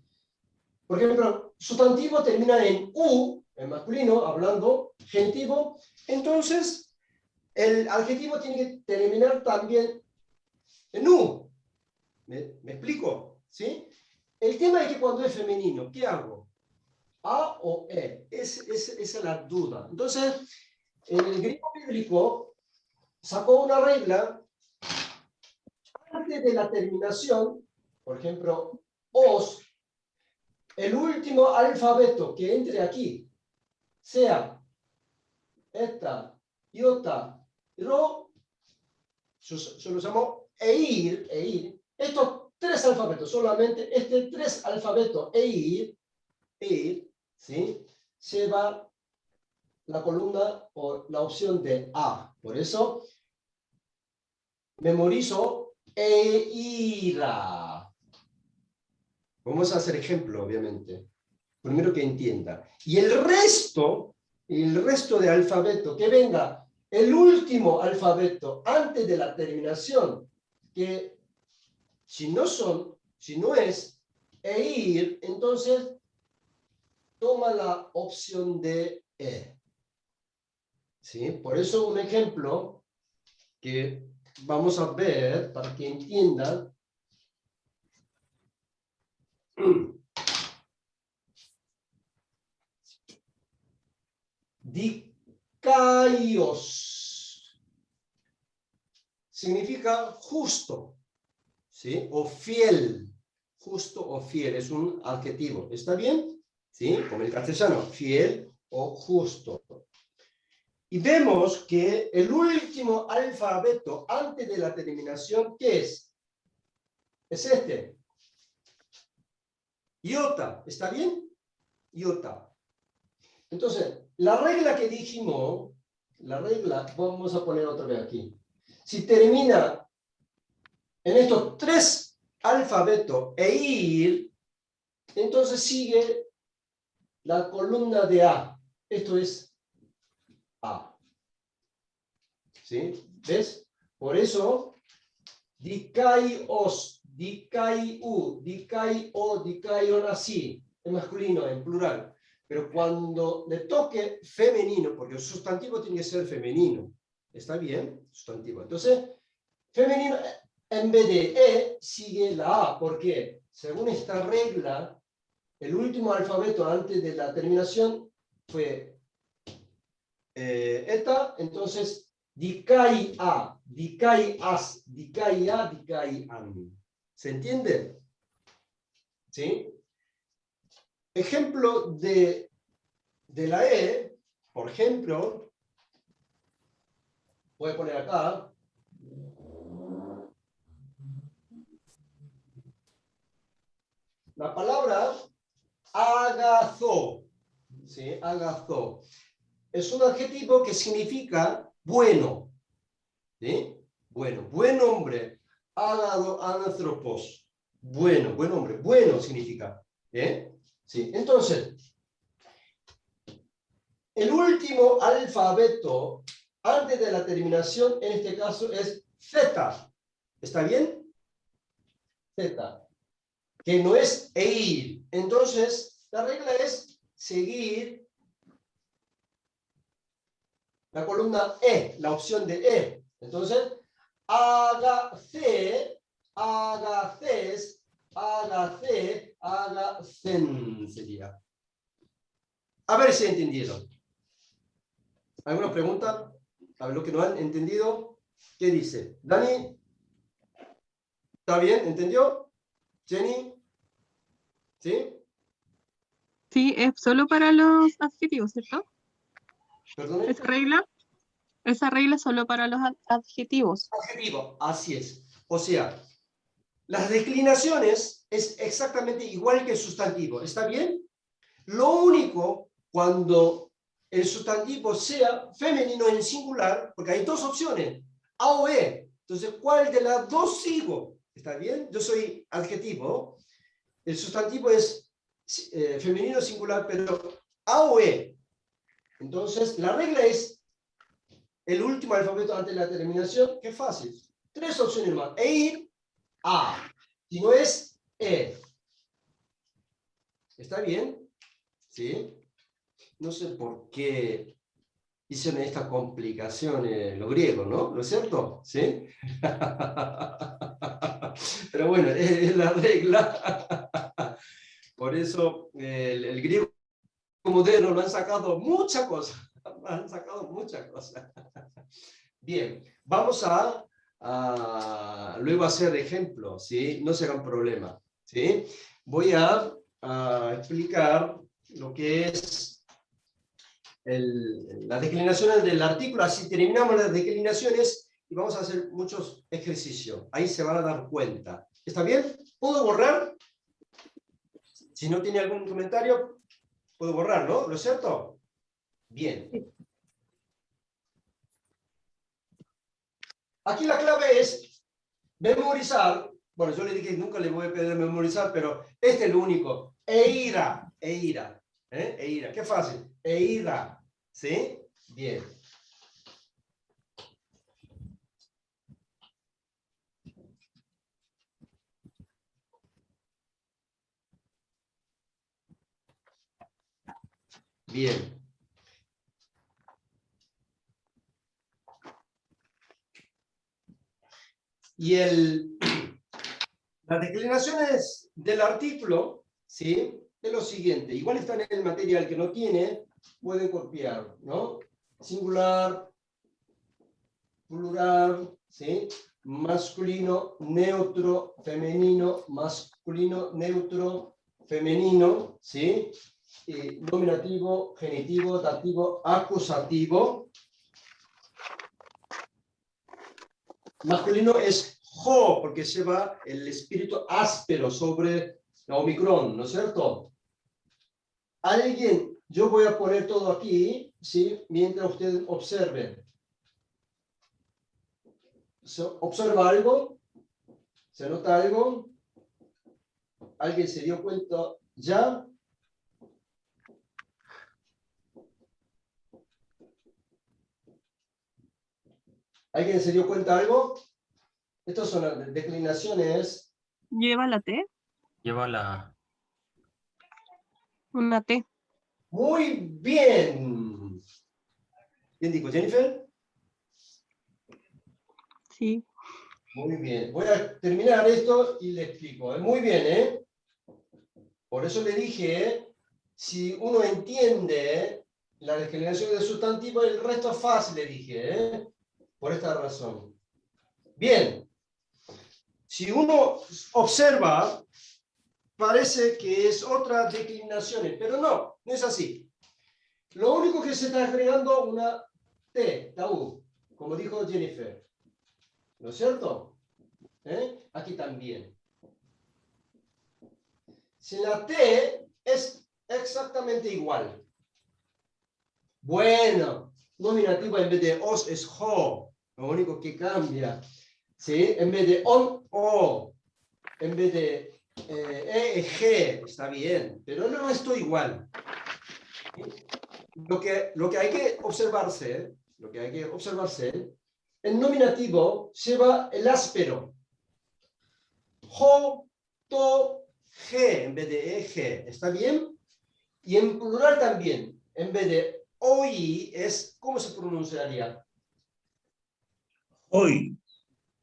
Por ejemplo, sustantivo termina en u, en masculino, hablando, genitivo. Entonces, el adjetivo tiene que terminar también en U. ¿Me explico? ¿Sí? El tema es que cuando es femenino, ¿qué hago? ¿A o E? Esa es la duda. Entonces, en el griego bíblico sacó una regla antes de la terminación, por ejemplo, os, el último alfabeto que entre aquí, sea eta, iota, ro, yo lo llamo eir, estos tres alfabetos, solamente este tres alfabetos, eir, ¿sí? Lleva la columna o la opción de A. Por eso, memorizo eira. Vamos a hacer ejemplo, obviamente. Primero que entienda. Y el resto de alfabeto, que venga el último alfabeto antes de la terminación, que si no es eir, entonces toma la opción de E. ¿Sí? Por eso un ejemplo que vamos a ver para que entiendan. Dikaios significa justo, ¿sí? O fiel. Justo o fiel es un adjetivo. ¿Está bien? ¿Sí? Como el castellano, fiel o justo. Y vemos que el último alfabeto antes de la terminación, ¿qué es? Es este. Iota. ¿Está bien? Iota. Entonces, la regla que dijimos, vamos a poner otra vez aquí. Si termina en estos tres alfabetos eir, entonces sigue la columna de A. Esto es A. ¿Sí? ¿Ves? Por eso, dikaios, dikaiu, dikaio, dikaion, así, en masculino, en plural. Pero cuando le toque femenino, porque el sustantivo tiene que ser femenino, ¿está bien? Sustantivo. Entonces, femenino, en vez de E, sigue la A. ¿Por qué? Según esta regla, el último alfabeto antes de la terminación fue eta, entonces, dikai A, dikai as, dikai A, dikai an. ¿Se entiende? ¿Sí? Ejemplo de la E, por ejemplo, voy a poner acá. La palabra agazo, ¿sí? Agazo. Es un adjetivo que significa bueno, ¿sí? Bueno, buen hombre. Agado anthropos. Bueno, buen hombre. Bueno significa, ¿eh? Sí. Entonces, el último alfabeto antes de la terminación, en este caso, es Z. ¿Está bien? Z. Que no es eir. Entonces, la regla es seguir la columna E, la opción de E. Entonces, agace, agaces, agace, agacen sería. A ver si entendieron. ¿Alguna pregunta? A ver, lo que no han entendido, ¿qué dice? Dani, ¿está bien? ¿Entendió? Jenny, ¿sí? Sí, es solo para los adjetivos, ¿cierto? ¿Perdón? Esa regla es solo para los adjetivos. Adjetivo, así es. O sea, las declinaciones es exactamente igual que el sustantivo. ¿Está bien? Lo único, cuando el sustantivo sea femenino en singular, porque hay dos opciones, A o E. Entonces, ¿cuál de las dos sigo? ¿Está bien? Yo soy adjetivo. El sustantivo es femenino singular, pero A o E. Entonces, la regla es el último alfabeto antes de la terminación. Qué fácil. Tres opciones más. Eir, A. Si no es E. ¿Está bien? ¿Sí? No sé por qué hicieron esta complicación los griegos, ¿no? ¿No es cierto? ¿Sí? Pero bueno, es la regla. Por eso el griego moderno lo han sacado muchas cosas. Han sacado muchas cosas. Bien, vamos a luego hacer ejemplos, ¿sí? No será un problema, ¿sí? Voy a explicar lo que es las declinaciones del artículo. Así terminamos las declinaciones y vamos a hacer muchos ejercicios. Ahí se van a dar cuenta. ¿Está bien? ¿Puedo borrar? Si no tiene algún comentario, puedo borrar, ¿no? ¿No es cierto? Bien. Aquí la clave es memorizar. Bueno, yo le dije que nunca le voy a pedir memorizar, pero este es lo único. Eira. Eira. Qué fácil. Eira. ¿Sí? Bien. Bien. Y las declinaciones del artículo, ¿sí? Es lo siguiente. Igual está en el material que no tiene, puede copiar, ¿no? Singular, plural, ¿sí? Masculino, neutro, femenino, masculino, neutro, femenino, ¿sí? Nominativo, genitivo, dativo, acusativo. Masculino es jo, porque lleva el espíritu áspero sobre la Omicron, ¿no es cierto? Alguien, yo voy a poner todo aquí, ¿sí? Mientras ustedes observen. ¿Observa algo? ¿Se nota algo? ¿Alguien se dio cuenta ya? ¿Alguien se dio cuenta algo? Estas son las declinaciones. ¿Lleva la T? Lleva la... Una T. Muy bien. ¿Quién dijo? ¿Jennifer? Sí. Muy bien. Voy a terminar esto y le explico. Muy bien, ¿eh? Por eso le dije, si uno entiende la declinación del sustantivo, el resto es fácil, le dije, ¿eh? Por esta razón. Bien. Si uno observa, parece que es otra declinación, pero no, no es así. Lo único que se está agregando una T, tabú, como dijo Jennifer. ¿No es cierto? Aquí también. Si la T es exactamente igual. Bueno, nominativo en vez de os es jo. Lo único que cambia. ¿Sí? En vez de on, o. En vez de g. Está bien. Pero no esto igual. Lo que hay que observarse, el nominativo lleva el áspero. Jo, to, ge, en vez de eg. ¿Está bien? Y en plural también. En vez de oi, ¿cómo se pronunciaría? Hoy.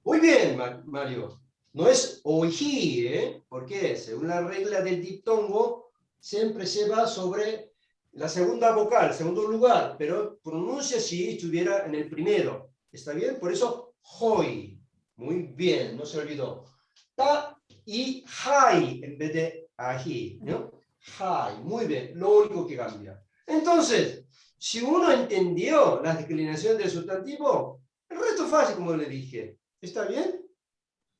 Muy bien, Mario. No es oiji, ¿eh? Porque según la regla del diptongo, siempre se va sobre la segunda vocal, segundo lugar, pero pronuncia si estuviera en el primero. ¿Está bien? Por eso, hoi. Muy bien, no se olvidó. Ta y hai en vez de aji, ¿no? Hai, muy bien, lo único que cambia. Entonces, si uno entendió las declinaciones del sustantivo, el resto es fácil, como le dije. ¿Está bien?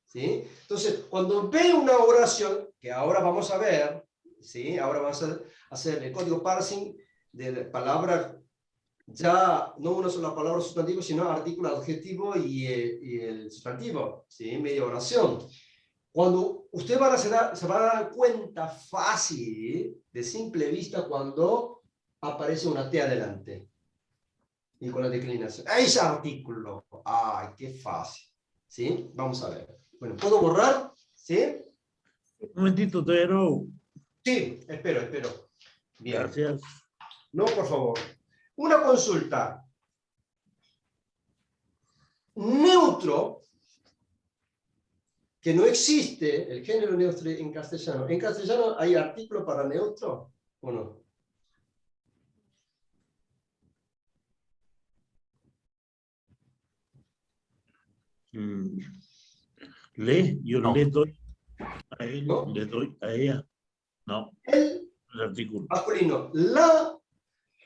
¿Sí? Entonces, cuando ve una oración, que ahora vamos a ver, ¿sí? Ahora vamos a hacer el código parsing de palabras, ya no una sola palabra sustantivo, sino artículo, adjetivo y el sustantivo, ¿sí? Media oración. Cuando usted se va a dar cuenta fácil, de simple vista, cuando aparece una T adelante. Y con la declinación. Ese artículo. ¡Ay, qué fácil! ¿Sí? Vamos a ver. Bueno, ¿puedo borrar? ¿Sí? Un momentito, todavía no. Sí, espero. Bien. Gracias. No, por favor. Una consulta. neutro, que no existe el género neutro en castellano. ¿En castellano hay artículo para neutro o no? Yo No. le doy a él, ¿No? le doy a ella. No, El el artículo. masculino, la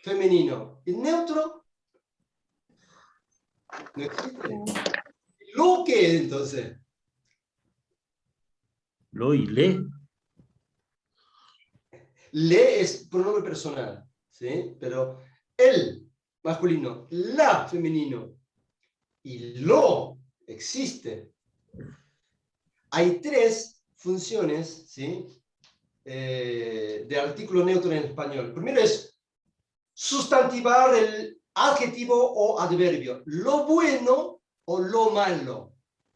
femenino. ¿Y neutro? No existe. ¿Lo que entonces? Lo y le. Le es pronombre personal, ¿sí? Pero el masculino, la femenino y lo existe. Hay 3 funciones, ¿sí? De artículo neutro en español. Primero es sustantivar el adjetivo o adverbio, lo bueno o lo malo,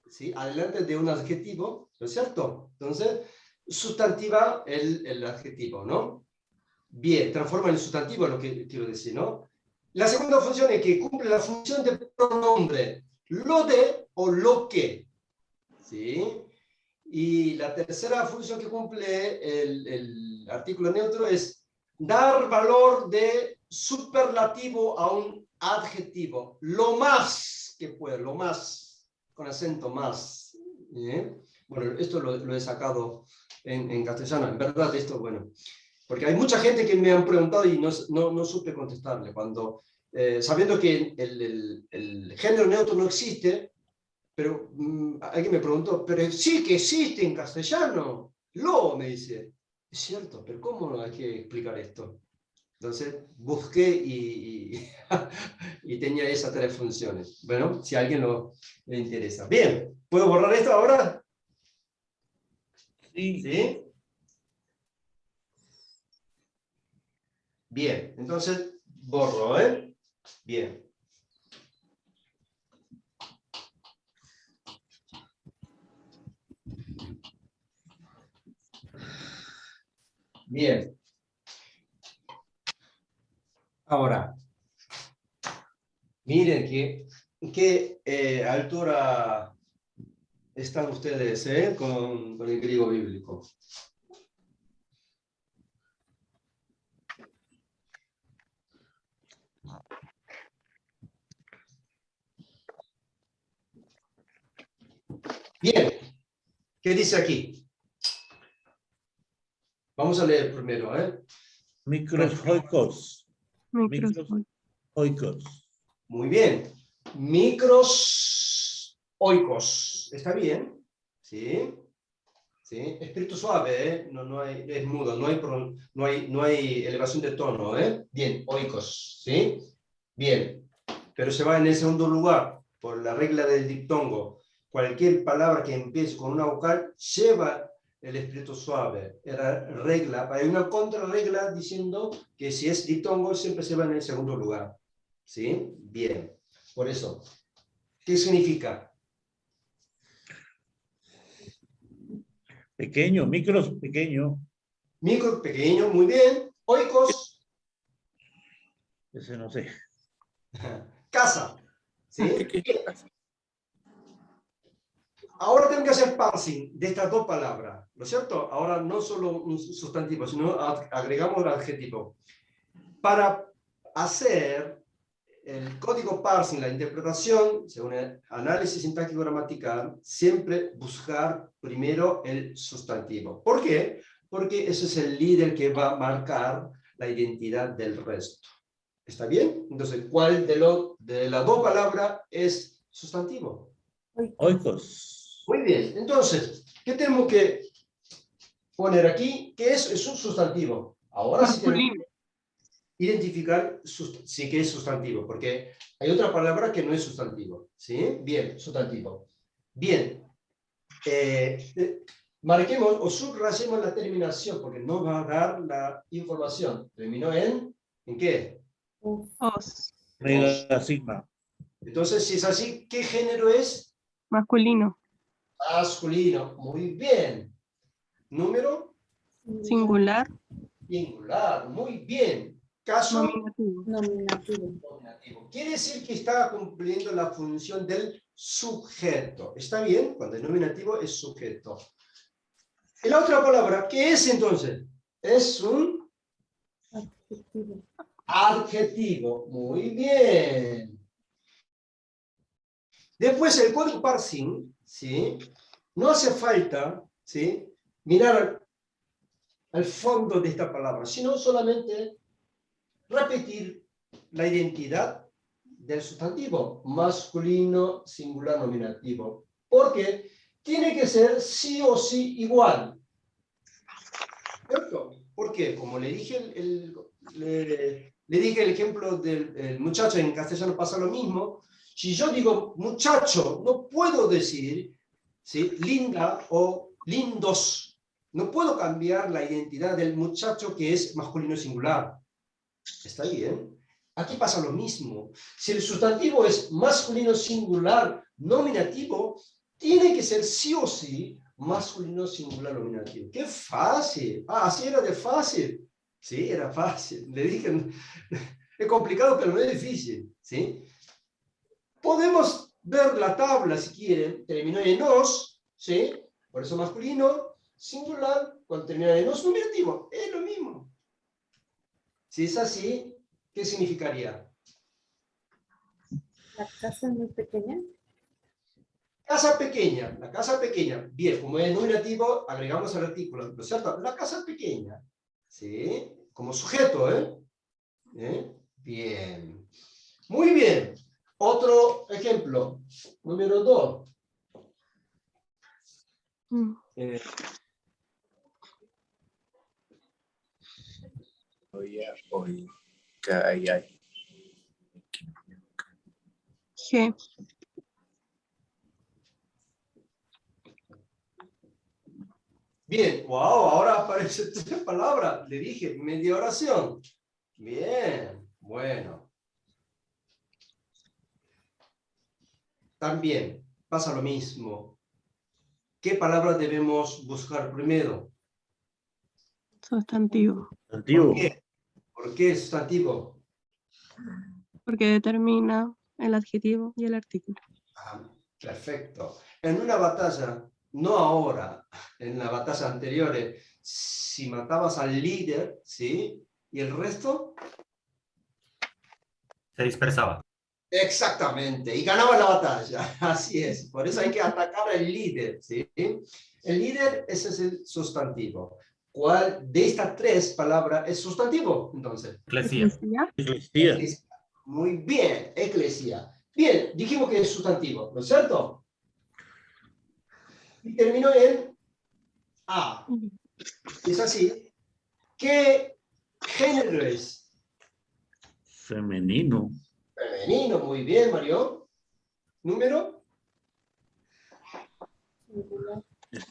¿sí? Adelante de un adjetivo, ¿no es cierto? Entonces, sustantiva el adjetivo, ¿no? Bien, transforma en sustantivo lo que quiero decir, ¿no? La segunda función es que cumple la función de pronombre, lo de o lo que, ¿sí? Y la tercera función que cumple el artículo neutro es dar valor de superlativo a un adjetivo, lo más que puede, lo más, con acento más. ¿Eh? Bueno, esto lo he sacado en castellano, en verdad esto, bueno, porque hay mucha gente que me han preguntado y no supe contestarle, cuando, sabiendo que el género neutro no existe, pero alguien me preguntó, pero sí que existe en castellano, lo, me dice. Es cierto, pero ¿cómo hay que explicar esto? Entonces busqué y tenía esas 3 funciones. Bueno, si a alguien le interesa. Bien, ¿puedo borrar esto ahora? Sí. ¿Sí? Bien, entonces borro, ¿eh? Bien. Bien. Ahora, miren qué altura están ustedes con el griego bíblico. Bien, ¿qué dice aquí? Vamos a leer primero, ¿eh? Microsoikos. Microsoft. Oikos. Muy bien. Micros oikos. ¿Está bien? ¿Sí? ¿Sí? Espíritu suave, ¿eh? No hay, es mudo, no hay elevación de tono, ¿eh? Bien, oikos, ¿sí? Bien. Pero se va en el segundo lugar, por la regla del diptongo. Cualquier palabra que empiece con una vocal lleva el espíritu suave. Era regla, hay una contrarregla diciendo que si es diptongo siempre se va en el segundo lugar. ¿Sí? Bien. Por eso, ¿qué significa? Pequeño, micros, pequeño. Micro, pequeño, muy bien. Oikos, Ese no sé. casa. ¿Sí? Bien. Ahora tengo que hacer parsing de estas 2 palabras, ¿no es cierto? Ahora no solo un sustantivo, sino agregamos el adjetivo. Para hacer el código parsing, la interpretación, según el análisis sintáctico gramatical, siempre buscar primero el sustantivo. ¿Por qué? Porque ese es el líder que va a marcar la identidad del resto. ¿Está bien? Entonces, ¿cuál de las 2 palabras es sustantivo? Oikos. Muy bien. Entonces, ¿qué tenemos que poner aquí? ¿Qué es un sustantivo? Ahora sí tenemos Masculino. que identificar sí que es sustantivo, porque hay otra palabra que no es sustantivo. ¿Sí? Bien, sustantivo. Bien. Marquemos o subrayemos la terminación, porque no va a dar la información. Terminó ¿en qué? Os. Mega sigma. Entonces, si es así, ¿qué género es? Masculino. Masculino. Muy bien. ¿Número? Singular. Singular. Muy bien. Caso Nominativo. Nominativo. nominativo. Quiere decir que está cumpliendo la función del sujeto. ¿Está bien? Cuando el nominativo es sujeto. Y la otra palabra, ¿qué es entonces? Es un Adjetivo. adjetivo. Muy bien. Después el código parsing, ¿sí? No hace falta, ¿sí?, mirar al fondo de esta palabra, sino solamente repetir la identidad del sustantivo masculino, singular, nominativo. Porque tiene que ser sí o sí igual. ¿Cierto? Porque, como le dije, le dije el ejemplo del muchacho, en castellano pasa lo mismo. Si yo digo muchacho, no puedo decir, ¿sí?, linda o lindos. No puedo cambiar la identidad del muchacho que es masculino singular. ¿Está bien? Aquí pasa lo mismo. Si el sustantivo es masculino singular nominativo, tiene que ser sí o sí masculino singular nominativo. ¡Qué fácil! Ah, sí, era de fácil. Sí, era fácil. Le dije, es complicado, pero no es difícil. ¿Sí? Podemos ver la tabla, si quieren. Terminó en os, ¿sí? Por eso masculino singular, cuando termina en os nominativo. Es lo mismo. Si es así, ¿qué significaría? La casa es muy pequeña. Casa pequeña, la casa pequeña. Bien, como es nominativo, agregamos el artículo, ¿no es cierto? La casa pequeña, ¿sí? Como sujeto, ¿eh? Bien. Muy bien. Otro ejemplo, número 2. G. Bien, wow, ahora aparece 3 palabras. Le dije, media oración. Bien, bueno. También pasa lo mismo. ¿Qué palabra debemos buscar primero? Sustantivo. Sustantivo. ¿Por qué? ¿Por qué sustantivo? Porque determina el adjetivo y el artículo. Ah, perfecto. En una batalla, no ahora, en las batallas anteriores, si matabas al líder, ¿sí? ¿Y el resto? Se dispersaba. Exactamente, y ganaba la batalla, así es. Por eso hay que atacar al líder, ¿sí? El líder, ese es el sustantivo. ¿Cuál de estas 3 palabras es sustantivo, entonces? Eclesia. Eclesia. Eclesia. Muy bien, eclesia. Bien, dijimos que es sustantivo, ¿no es cierto? Y terminó en A. Es así. ¿Qué género es? Femenino. Femenino, muy bien, Mario. ¿Número?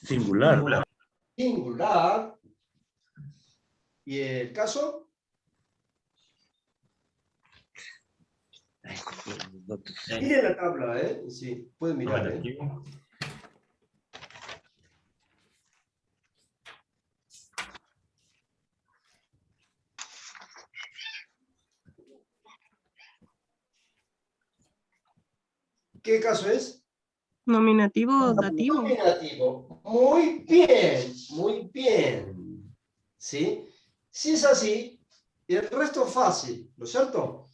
Singular. Singular. ¿Y el caso? Miren la tabla, ¿eh? Sí, pueden mirar, ¿eh? Nominativo. ¿Qué caso es? Nominativo o dativo. Nominativo. Muy bien, muy bien. ¿Sí? Si es así, el resto fácil, ¿no es cierto?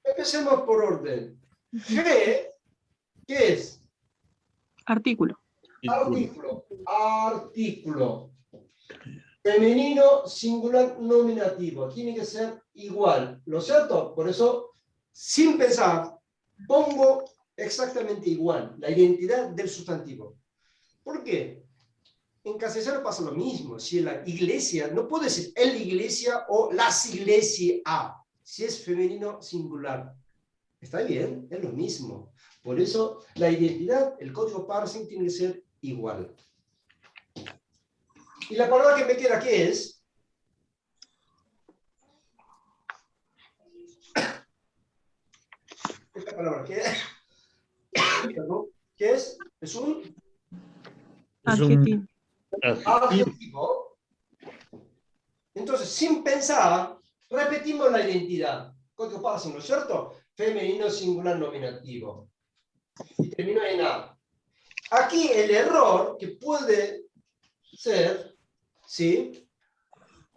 Empecemos por orden. G, ¿qué es? Artículo. Artículo. Artículo. Femenino, singular, nominativo. Tiene que ser igual, ¿no es cierto? Por eso, sin pensar, pongo exactamente igual la identidad del sustantivo. ¿Por qué? En castellano pasa lo mismo. Si en la iglesia, no puede decir el iglesia o las iglesias. Si es femenino, singular. ¿Está bien? Es lo mismo. Por eso, la identidad, el código parsing tiene que ser igual. Y la palabra que me queda, ¿qué es? Esta palabra, ¿qué es? ¿Qué es? Es un Adjetivo. adjetivo. Entonces, sin pensar, repetimos la identidad. Código parsing, ¿no es cierto? Femenino, singular, nominativo. y termina en A. Aquí el error que puede ser, ¿sí?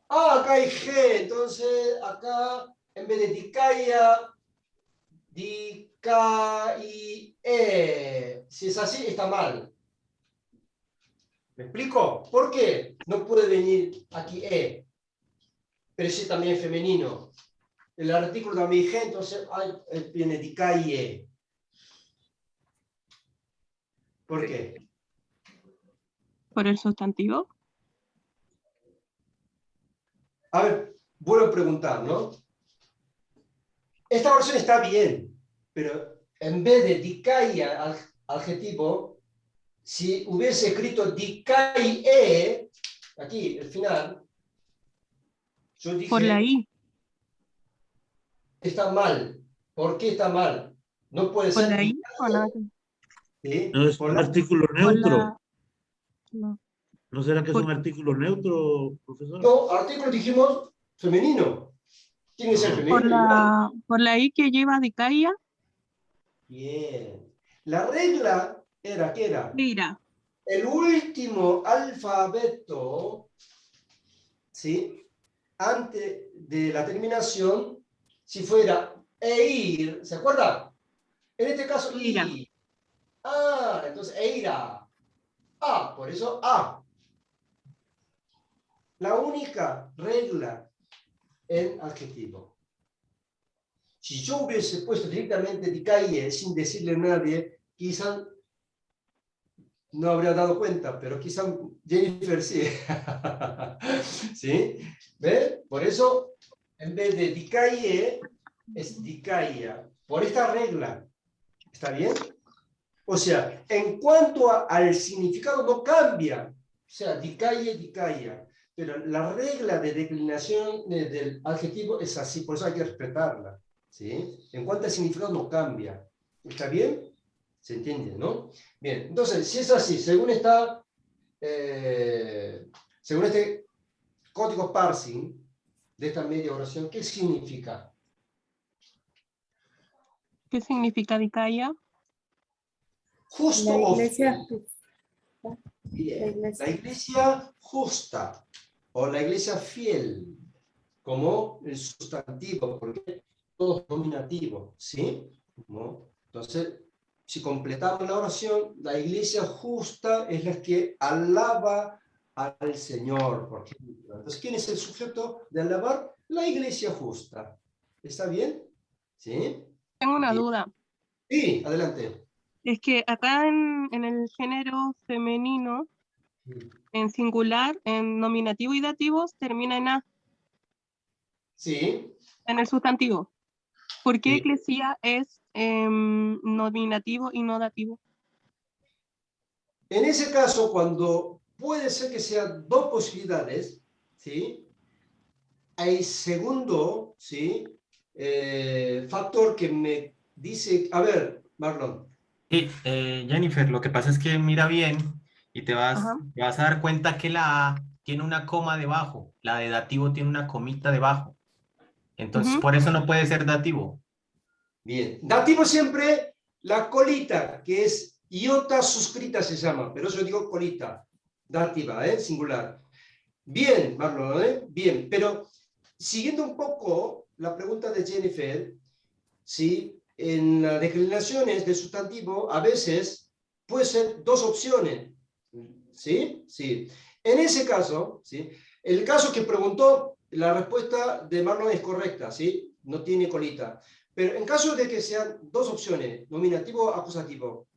Acá hay G, entonces acá en vez de dicaya, dicaie. Si es así, está mal. ¿Me explico? ¿Por qué no puede venir aquí E? Pero sí también es femenino. El artículo también G, entonces viene dicaie. ¿Por qué? Por el sustantivo. A ver, vuelvo a preguntar, ¿no? Esta versión está bien, pero en vez de dicaia adjetivo, si hubiese escrito dicaie, aquí, el final, yo dije, Por la I. está mal. ¿Por qué está mal? No puede Por ser la I dicaie, o nada. ¿sí? No es Por un la- artículo Por neutro. la. No. ¿No será que es Por, un artículo neutro, profesor? No, artículo dijimos femenino. Tiene que ser femenino igual. por la I que lleva dicaya. Bien. La regla era, ¿qué era? Mira. El último alfabeto, ¿sí? Antes de la terminación, si fuera EIR, ¿se acuerda? En este caso, Mira. I. Ah, entonces EIRA. A, por eso A. La única regla en adjetivo. Si yo hubiese puesto directamente dicaie sin decirle a nadie, quizás no habría dado cuenta, pero quizás Jennifer sí. ¿Sí? ¿Ve? Por eso, en vez de dicaie, es dicaia. Por esta regla. ¿Está bien? O sea, en cuanto al significado no cambia. O sea, dicaie, dicaia. Pero la regla de declinación del adjetivo es así, por eso hay que respetarla. ¿Sí? En cuanto al significado no cambia. ¿Está bien? ¿Se entiende, no? Bien, entonces, si es así, según este código parsing de esta media oración, ¿qué significa? ¿Qué significa dicaya? Justo La o iglesia fiel. justa. Bien. La La iglesia. iglesia justa o la iglesia fiel, como el sustantivo, porque todo es nominativo, ¿sí? ¿No? Entonces, si completamos la oración, la iglesia justa es la que alaba al Señor, por ejemplo. Entonces, ¿quién es el sujeto de alabar? La iglesia justa. ¿Está bien? ¿Sí? Tengo una Bien. duda. Sí, adelante. Es que acá en el género femenino, en singular, en nominativo y dativos, termina en A, Sí, en el sustantivo. ¿Por qué sí. eclesia es nominativo y no dativo? En ese caso, cuando puede ser que sean dos posibilidades, ¿sí? Hay segundo, ¿sí? Factor que me dice, a ver, Marlon. Sí, Jennifer, lo que pasa es que mira bien y Ajá. te vas a dar cuenta que la A tiene una coma debajo, la de dativo tiene una comita debajo. Entonces, Ujú. por eso no puede ser dativo. Bien. Dativo siempre la colita, que es iota suscrita se llama, pero yo digo colita. Dativa, singular. Bien, Marlon, bien. Pero siguiendo un poco la pregunta de Jennifer, ¿sí? En las declinaciones del sustantivo a veces puede ser dos opciones. ¿Sí? Sí. En ese caso, ¿sí? El caso que preguntó, la respuesta de Marlon es correcta, ¿sí? No tiene colita. Pero en caso de que sean dos opciones, nominativo o acusativo,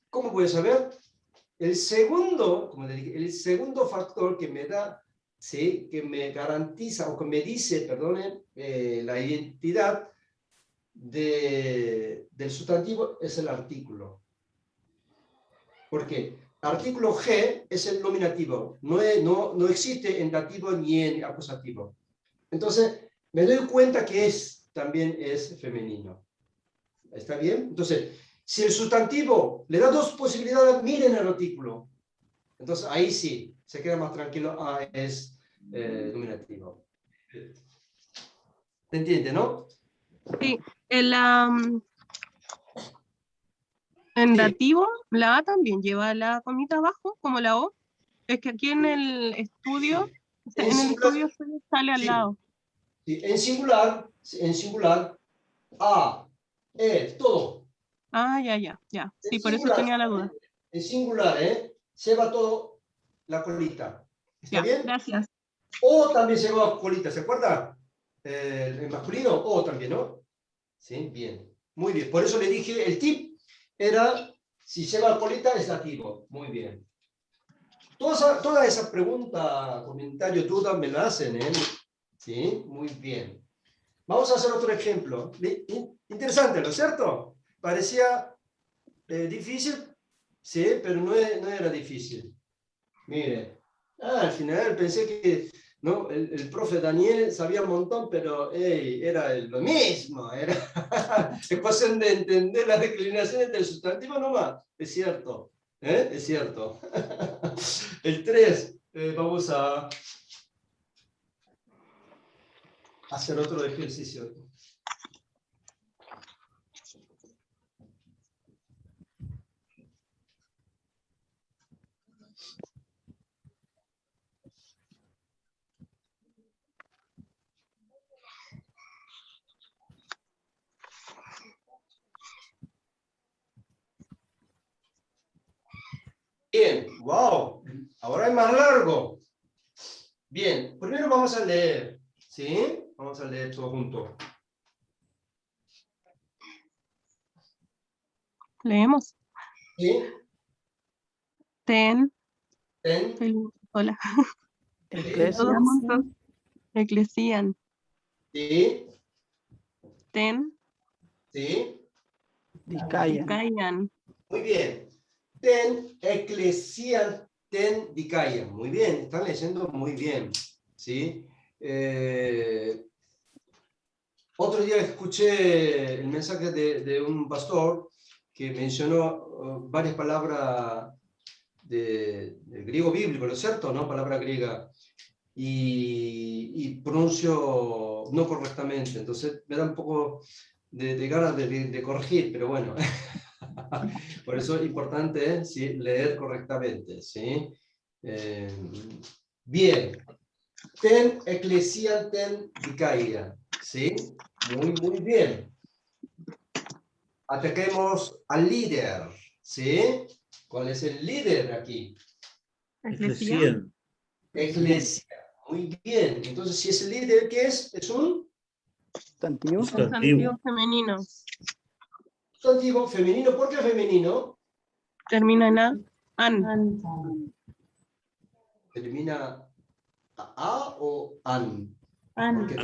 ¿cómo puedes saber? El segundo, como le dije, el segundo factor que me da, ¿sí? Que me garantiza o que me dice, perdone, la identidad del sustantivo es el artículo. ¿Por qué? Artículo G es el nominativo, no existe en dativo ni en acusativo. Entonces, me doy cuenta que también es femenino. ¿Está bien? Entonces, si el sustantivo le da dos posibilidades, miren el artículo. Entonces, ahí sí, se queda más tranquilo, es nominativo. ¿Te entiende, no? Sí, En Sí. dativo, la A también lleva la comita abajo, como la O. Es que aquí en el estudio, o sea, En en el singular, estudio sale al sí. lado. Sí, en singular, A, E, todo. Ah, ya. Sí, En por eso singular, tenía la duda. en singular, se va todo la colita. ¿Está Ya, bien? gracias. O también se va colita, ¿se acuerda? El masculino, o también, ¿no? Sí, bien. Muy bien. Por eso le dije, el tip era, si se va colita, es dativo. Muy bien. Toda esa pregunta, comentario, duda, me la hacen, ¿eh? Sí, muy bien. Vamos a hacer otro ejemplo. Interesante, ¿no es cierto? Parecía difícil, sí, pero no era difícil. Mire, al final pensé que ¿no? el profe Daniel sabía un montón, pero hey, era lo mismo. Era es cuestión de entender las declinaciones del sustantivo nomás. Es cierto, es cierto. El 3, vamos a hacer otro ejercicio. Bien, wow, ahora es más largo. Bien, primero vamos a leer, ¿sí? Vamos a leer todo junto. Leemos. ¿Sí? Ten. ¿Ten? Hola. Eclesia, Todos juntos. Eclesian. ¿Sí? Ten. ¿Sí? Dicaya, Dicaian. Muy bien. Ten eclesian ten dicaya. Muy bien, están leyendo muy bien. ¿Sí? Otro día escuché el mensaje de un pastor que mencionó varias palabras del griego bíblico, ¿no es cierto? ¿No? Palabra griega. Y pronuncio no correctamente. Entonces me da un poco de ganas de corregir, pero bueno. Por eso es importante, ¿sí? Leer correctamente. ¿Sí? Bien. Ten eclesia ten dicaia. ¿Sí? Muy bien. Ataquemos al líder. ¿Sí? ¿Cuál es el líder aquí? Eclesia. Eclesian. Eclesia. Muy bien. Entonces, si es el líder, ¿qué es? Es un sustantivo, Sustantivo femenino. sustantivo femenino. ¿Por qué femenino? Termina en A. An. ¿Termina a o an? ¿Por qué?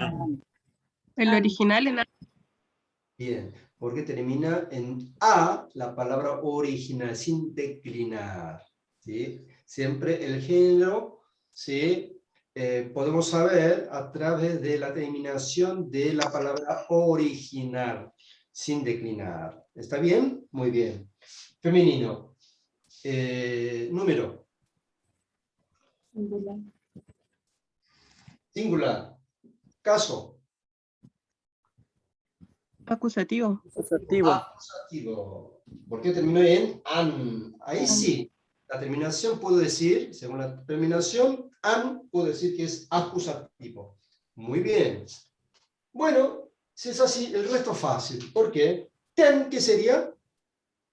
El original en A. Bien. Porque termina en a la palabra original, sin declinar. ¿Sí? Siempre el género, ¿sí? Podemos saber a través de la terminación de la palabra original, sin declinar. ¿Está bien? Muy bien. Femenino. Número. Singular. Caso. Acusativo. acusativo, Acusativo. ¿Por qué terminó en an? Ahí sí. La terminación puedo decir, según la terminación, an, puedo decir que es acusativo. Muy bien. Bueno, si es así, el resto fácil. ¿Por qué? Ten, ¿qué sería?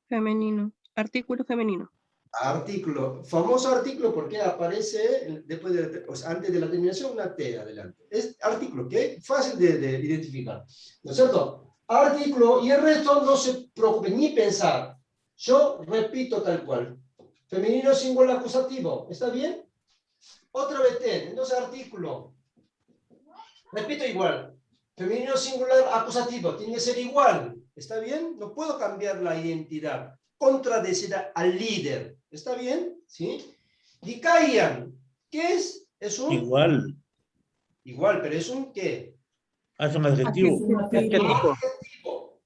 Femenino. Artículo femenino. Artículo. Famoso artículo porque aparece después o sea, antes de la terminación una T adelante. Es artículo, ¿qué? Fácil de identificar. ¿No es cierto? Artículo y el resto no se preocupen ni pensar. Yo repito tal cual. Femenino singular acusativo. ¿Está bien? Otra vez ten. Entonces artículo. Repito igual. Femenino singular acusativo. Tiene que ser igual. ¿Está bien? No puedo cambiar la identidad. Contradecir al líder. ¿Está bien? ¿Sí? Dicaian. ¿Qué es? Es un... Igual. Igual, pero es un ¿qué? Es un adjetivo. arquetipo, Adjetivo.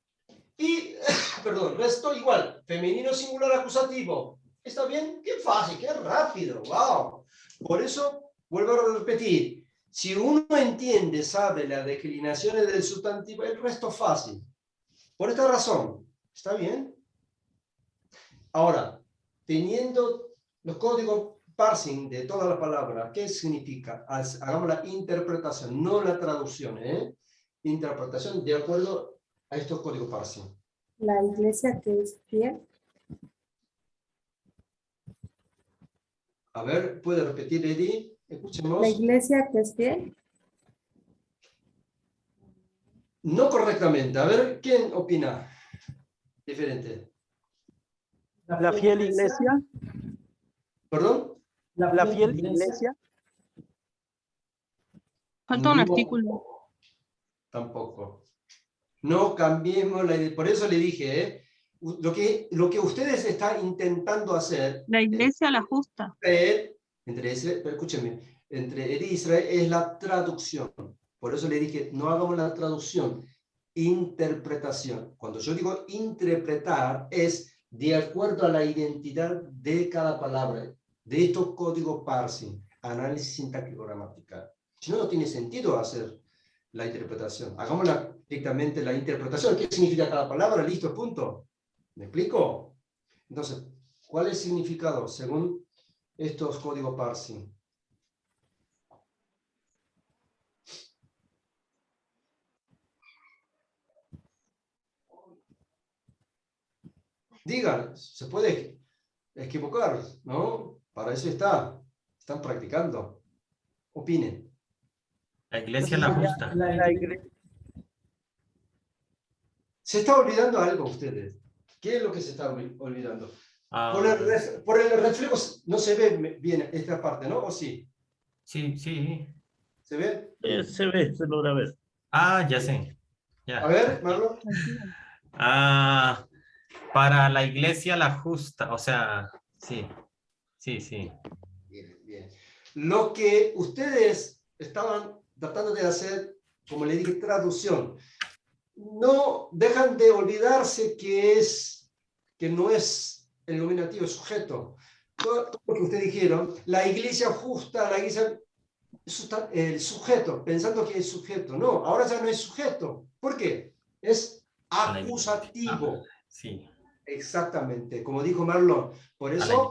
Y, perdón, resto igual. Femenino singular acusativo. ¿Está bien? Qué fácil, qué rápido. ¡Wow! Por eso, vuelvo a repetir. Si uno entiende, sabe las declinaciones del sustantivo, el resto fácil. Por esta razón. ¿Está bien? Ahora, teniendo los códigos parsing de toda la palabra, ¿qué significa? Hagamos la interpretación, no la traducción, ¿eh? Interpretación de acuerdo a estos códigos parsing. La iglesia que es fiel. A ver, ¿puede repetir, Eddie? Escuchemos. La iglesia que es fiel. No correctamente. A ver, ¿quién opina? Diferente. La fiel iglesia. ¿Perdón? La fiel iglesia. Falta un No, artículo. tampoco. No cambiemos la idea. Por eso le dije, ¿eh? Lo que ustedes están intentando hacer La iglesia la justa. pero escúchenme, entre Eddie y Israel es la traducción. Por eso le dije, no hagamos la traducción, interpretación. Cuando yo digo interpretar, es de acuerdo a la identidad de cada palabra, de estos códigos parsing, análisis sintáctico gramatical. Si no, no tiene sentido hacer la interpretación. Hagámosla directamente la interpretación. ¿Qué significa cada palabra? Listo, punto. ¿Me explico? Entonces, ¿cuál es el significado según estos códigos parsing? Digan, se puede equivocar, ¿no? Para eso están practicando. Opinen. La iglesia la justa. La iglesia. Se está olvidando algo ustedes. ¿Qué es lo que se está olvidando? Ah, Por el reflejo no se ve bien esta parte, ¿no? ¿O sí? sí, sí. ¿Se ve? Se ve, se logra ver. Ah, ya sé. Ya. A ver, Marlon. Ah, para la iglesia la justa, o sea, sí, sí, sí. Bien, bien. Lo que ustedes estaban tratando de hacer, como le dije, traducción, no dejan de olvidarse que no es el nominativo, es sujeto. Todo lo que ustedes dijeron, la iglesia justa, la iglesia, el sujeto, pensando que es sujeto. No, ahora ya no es sujeto. ¿Por qué? Es acusativo. Sí. Exactamente, como dijo Marlon. Por eso,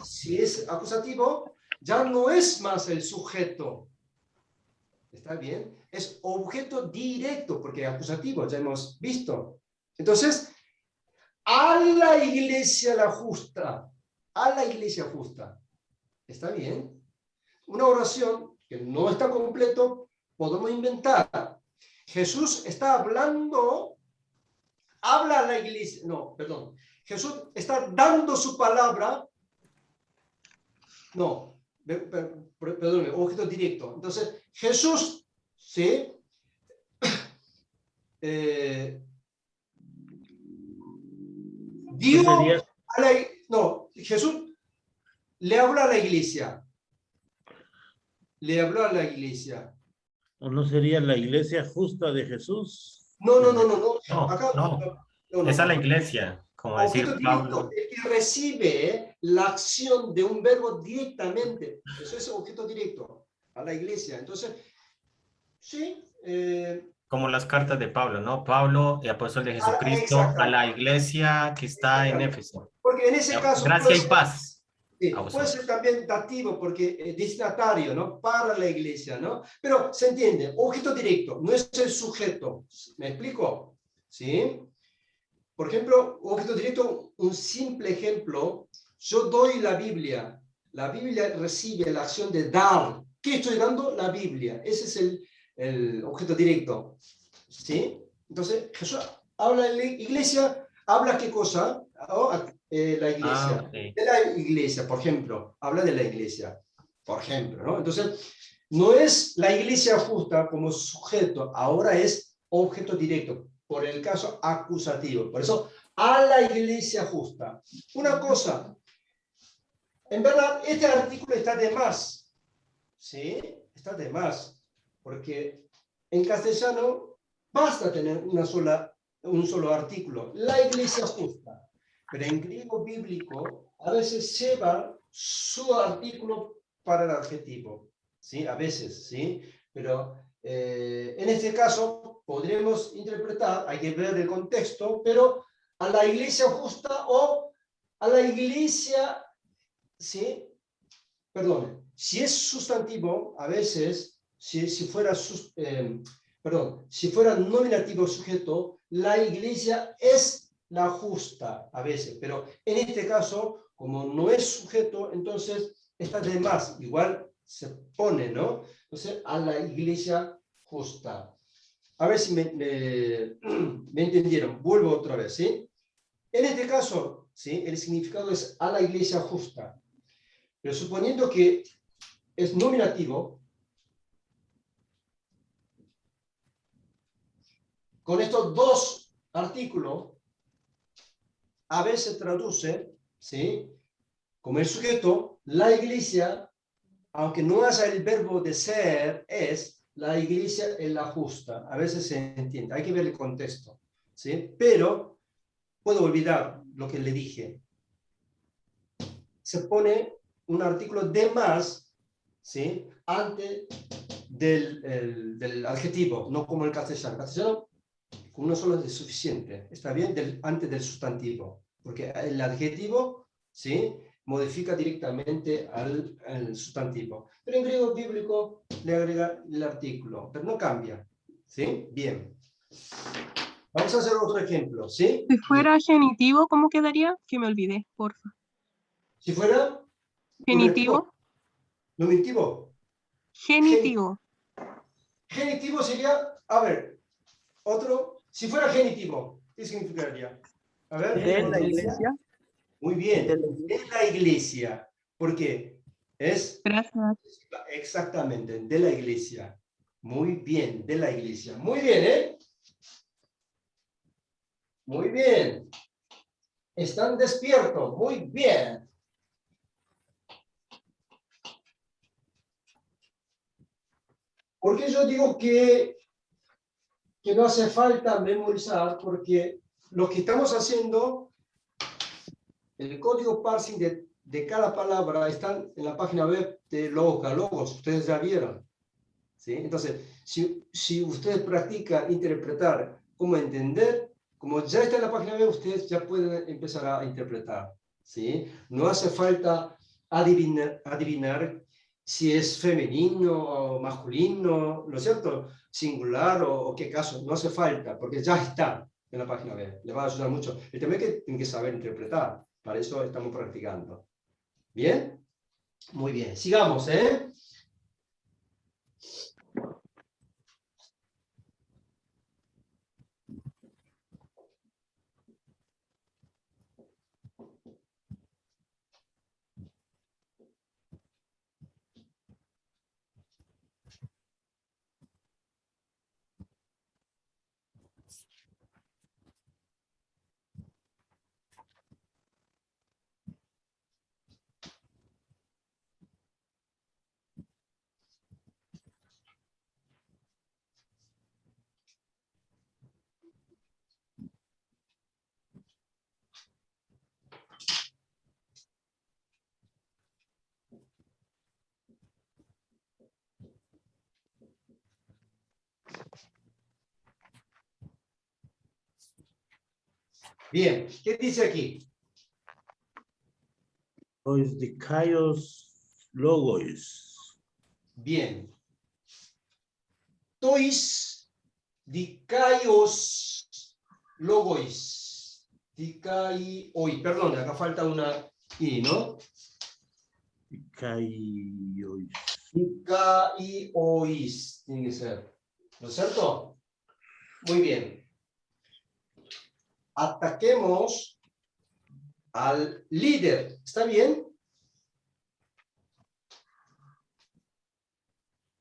si es acusativo, ya no es más el sujeto. ¿Está bien? Es objeto directo, porque acusativo, ya hemos visto. Entonces, a la iglesia la justa. A la iglesia justa. ¿Está bien? Una oración que no está completo, podemos inventar. Jesús está hablando, habla a la iglesia, no, perdón. Jesús está dando su palabra, no, perdón, objeto directo. Entonces, Jesús, ¿sí? Dio a la, no, Jesús le habló a la iglesia. Le habló a la iglesia. ¿O no sería la iglesia justa de Jesús? No. No, Acá, no. Esa es la iglesia, como decir Pablo. El que recibe la acción de un verbo directamente. Eso es objeto directo a la iglesia. Entonces, sí. Como las cartas de Pablo, ¿no? Pablo, el apóstol de Jesucristo, a la iglesia que está en Éfeso. Porque en ese caso... Gracia y paz. Sí, puede ser también dativo, porque destinatario, ¿no? Para la iglesia, ¿no? Pero se entiende, objeto directo, no es el sujeto. ¿Me explico? ¿Sí? Por ejemplo, objeto directo, un simple ejemplo. Yo doy la Biblia. La Biblia recibe la acción de dar. ¿Qué estoy dando? La Biblia. Ese es el objeto directo. ¿Sí? Entonces, Jesús habla de la iglesia, ¿habla qué cosa? La iglesia. Okay. De la iglesia, por ejemplo. Habla de la iglesia, por ejemplo, ¿no? Entonces, no es la iglesia justa como sujeto, ahora es objeto directo, por el caso acusativo. Por eso, a la iglesia justa. Una cosa, en verdad, este artículo está de más. ¿Sí? Está de más. Porque en castellano basta tener un solo artículo. La iglesia justa. Pero en griego bíblico a veces lleva su artículo para el adjetivo. ¿Sí? A veces, ¿sí? Pero en este caso podremos interpretar, hay que ver el contexto, pero a la iglesia justa o a la iglesia, ¿sí? Perdón, si es sustantivo, a veces, si fuera nominativo sujeto, la iglesia es la justa, a veces, pero en este caso, como no es sujeto, entonces está de más, igual se pone, ¿no? Entonces, a la iglesia justa. A ver si me entendieron. Vuelvo otra vez, ¿sí? En este caso, ¿sí? El significado es a la iglesia justa. Pero suponiendo que es nominativo, con estos dos artículos, a veces traduce, ¿sí? Como el sujeto, la iglesia, aunque no haya el verbo de ser, es la iglesia es la justa. A veces se entiende, hay que ver el contexto, ¿sí? Pero puedo olvidar lo que le dije. Se pone un artículo de más, ¿sí? Antes del adjetivo, no como el castellano. El castellano, con uno solo es suficiente. Está bien antes del sustantivo, porque el adjetivo, ¿sí? Modifica directamente al sustantivo. Pero en griego bíblico le agrega el artículo, pero no cambia, ¿sí? Bien. Vamos a hacer otro ejemplo, ¿sí? Si fuera genitivo, ¿cómo quedaría? Que me olvidé, porfa. Si fuera Genitivo. nominativo. Genitivo. Genitivo sería, a ver, otro, si fuera genitivo, ¿qué significaría? A ver. De la iglesia. Muy bien, de la iglesia, porque es Gracias. exactamente de la iglesia. Muy bien, de la iglesia. Muy bien, ¿eh? Muy bien. Están despiertos, muy bien. ¿Por qué yo digo que no hace falta memorizar? Porque lo que estamos haciendo, el código parsing de cada palabra está en la página web de Logos, ustedes ya vieron. ¿Sí? Entonces, si ustedes practican interpretar cómo entender, como ya está en la página web, ustedes ya pueden empezar a interpretar. ¿Sí? No hace falta adivinar si es femenino o masculino, ¿no es cierto? Singular o qué caso, no hace falta, porque ya está en la página web. Les va a ayudar mucho. El tema es que tienen que saber interpretar. Para eso estamos practicando. ¿Bien? Muy bien. Sigamos, ¿eh? Bien, ¿qué dice aquí? Tois dikaios logos. Bien. Tois dikaios logois. Dikaioi. Perdón, acá falta una i, ¿no? Dikaios. Dikaiois. Tiene que ser. ¿No es cierto? Muy bien. Ataquemos al líder. ¿Está bien?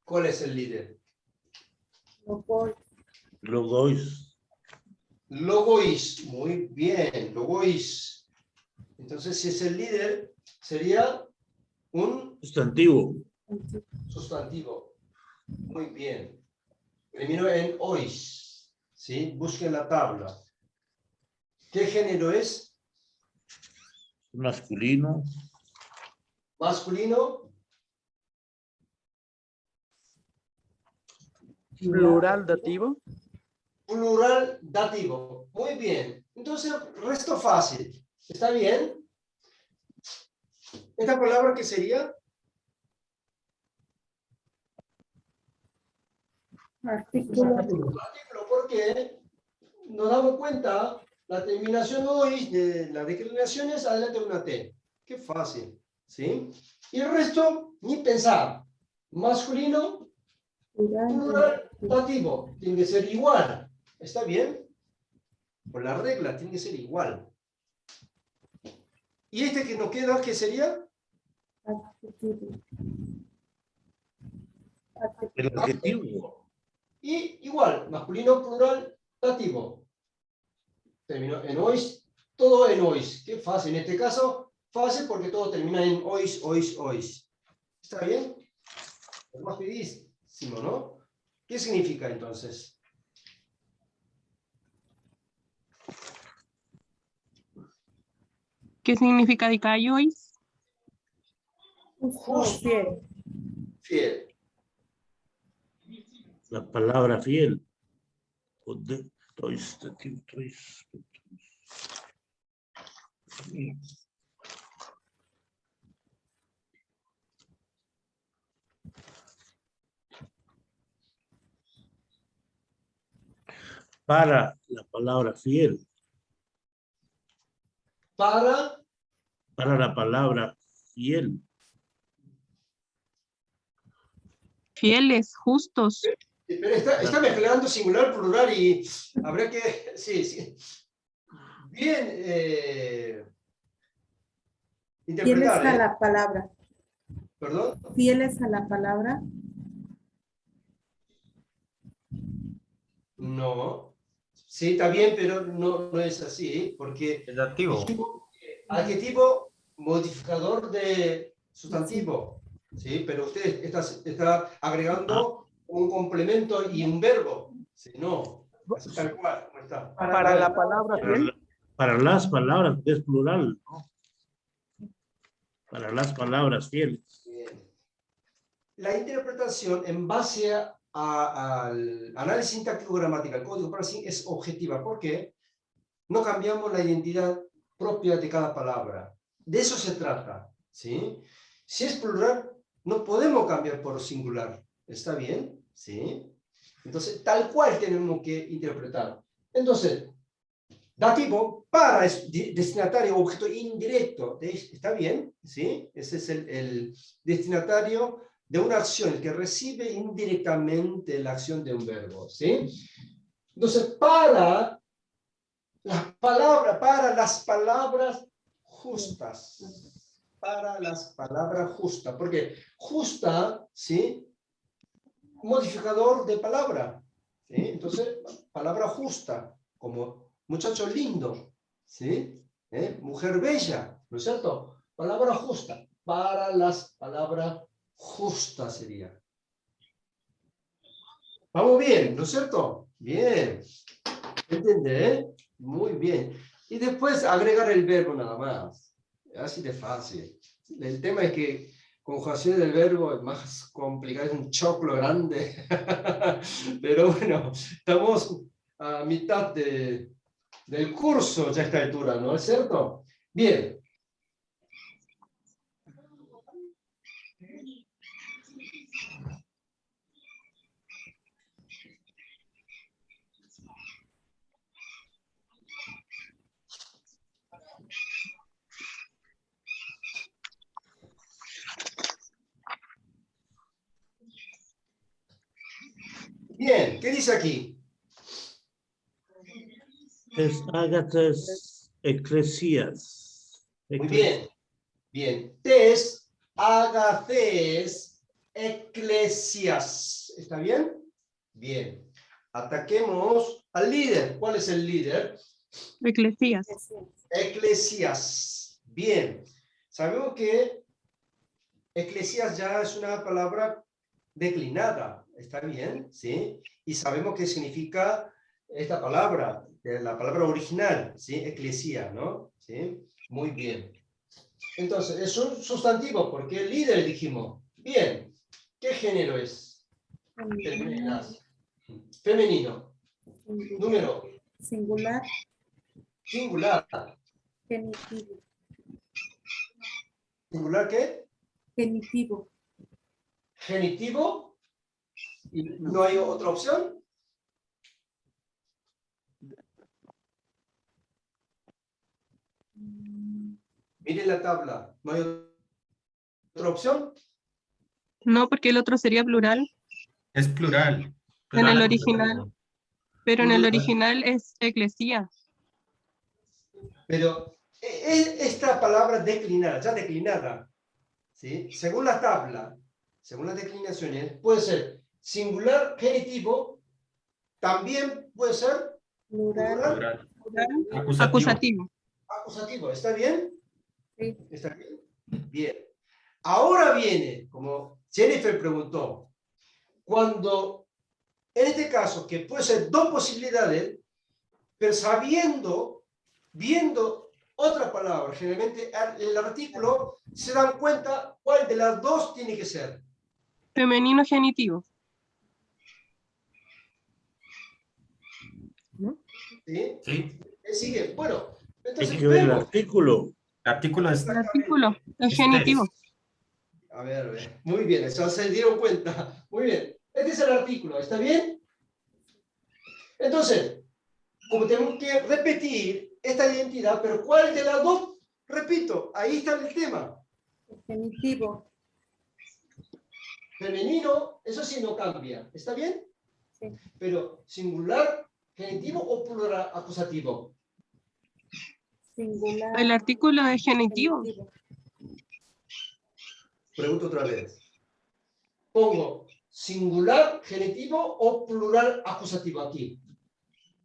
¿Cuál es el líder? Logois. Logois. Muy bien. Logois. Entonces, si es el líder, sería un Sustantivo. sustantivo. Muy bien. Termino en ois. ¿Sí? Busquen la tabla. ¿Qué género es? Masculino. Masculino. Plural dativo. Plural dativo. Muy bien. Entonces, resto fácil. ¿Está bien? ¿Esta palabra qué sería? Artículo. Artículo, porque nos damos cuenta, la terminación hoy de las declinaciones adelante de una T. Qué fácil, ¿sí? Y el resto, ni pensar. Masculino, plural, dativo. Tiene que ser igual. ¿Está bien? Por la regla, tiene que ser igual. ¿Y este que nos queda, qué sería? Adjetivo. El adjetivo. Y igual, masculino, plural, dativo. Terminó en ois, todo en ois. Qué fácil. En este caso, fácil porque todo termina en ois, ois, ois. ¿Está bien? Es más pedísimo, ¿no? ¿Qué significa entonces? ¿Qué significa dikaiois? Justo, fiel. Fiel. La palabra fiel. Para la palabra fiel. Para La palabra fiel. Fieles, justos. pero está mezclando singular, plural y habrá que... Sí, sí. Bien Fieles interpretar, a la palabra. ¿Perdón? Fieles a la palabra. No. Sí, está bien, pero no es así, porque Es dativo. adjetivo modificador de sustantivo, ¿sí? Pero usted está agregando un complemento y un verbo, ¿sí? No, así tal cual, ¿cómo está? Para la palabra fiel. Para las palabras, es plural, ¿no? Para las palabras fieles. Bien. La interpretación en base al análisis sintáctico gramatical, el código parsing, es objetiva. ¿Por qué? No cambiamos la identidad propia de cada palabra. De eso se trata, ¿sí? Si es plural, no podemos cambiar por singular. ¿Está bien? ¿Sí? Entonces, tal cual tenemos que interpretar. Entonces, dativo para es destinatario, objeto indirecto. ¿Está bien? ¿Sí? Ese es el destinatario de una acción, el que recibe indirectamente la acción de un verbo. ¿Sí? Entonces, para las palabras justas. Para las palabras justas. Porque justa, ¿sí? Modificador de palabra. ¿Sí? Entonces, palabra justa, como muchacho lindo, ¿sí? Mujer bella, ¿no es cierto? Palabra justa. Para las palabras justas sería. Vamos bien, ¿no es cierto? Bien. ¿Entiende? Muy bien. Y después agregar el verbo nada más. Así de fácil. El tema es que conjugación del verbo es más complicado, es un choclo grande. Pero bueno, estamos a mitad del curso ya a esta altura, ¿no es cierto? Bien. Bien, ¿qué dice aquí? Es Ágatas Eclesias. Muy bien. Bien. Tes, agaces, eclesias. ¿Está bien? Bien. Ataquemos al líder. ¿Cuál es el líder? Eclesías. Eclesias. Bien. Sabemos que eclesias ya es una palabra declinada. ¿Está bien? ¿Sí? Y sabemos qué significa esta palabra, la palabra original, ¿sí? Eclesia, ¿no? ¿Sí? Muy bien. Entonces, es un sustantivo, porque el líder dijimos. Bien. ¿Qué género es? Femenino. Número. Singular. Singular. Genitivo. ¿Singular qué? Genitivo. Genitivo. ¿Y no hay otra opción? Miren la tabla. ¿No hay otra opción? No, porque el otro sería plural, Es plural. en Plural el acusativo. original, pero en el original es eclesía. Pero esta palabra declinada, ya declinada, ¿sí? Según la tabla, según las declinaciones, puede ser singular genitivo, también puede ser Plural. plural Plural, Acusativo. acusativo. acusativo. ¿Está bien? Sí. ¿Está bien? Bien. Ahora viene, como Jennifer preguntó, cuando, en este caso, que puede ser dos posibilidades, pero viendo otra palabra, generalmente el artículo, se dan cuenta cuál de las dos tiene que ser. Femenino genitivo. ¿Sí? Sí. Sigue. Bueno, Hay entonces que ver el vemos. artículo. El artículo es El artículo es es genitivo. A ver. Muy bien, eso se dieron cuenta. Muy bien. Este es el artículo, ¿está bien? Entonces, como tenemos que repetir esta identidad, pero ¿cuál de las dos? Repito, ahí está el tema. Genitivo. Femenino, eso sí no cambia. ¿Está bien? Sí. Pero singular, genitivo o plural acusativo. Singular. El artículo es genitivo. Pregunto otra vez. Pongo singular, genitivo o plural acusativo aquí.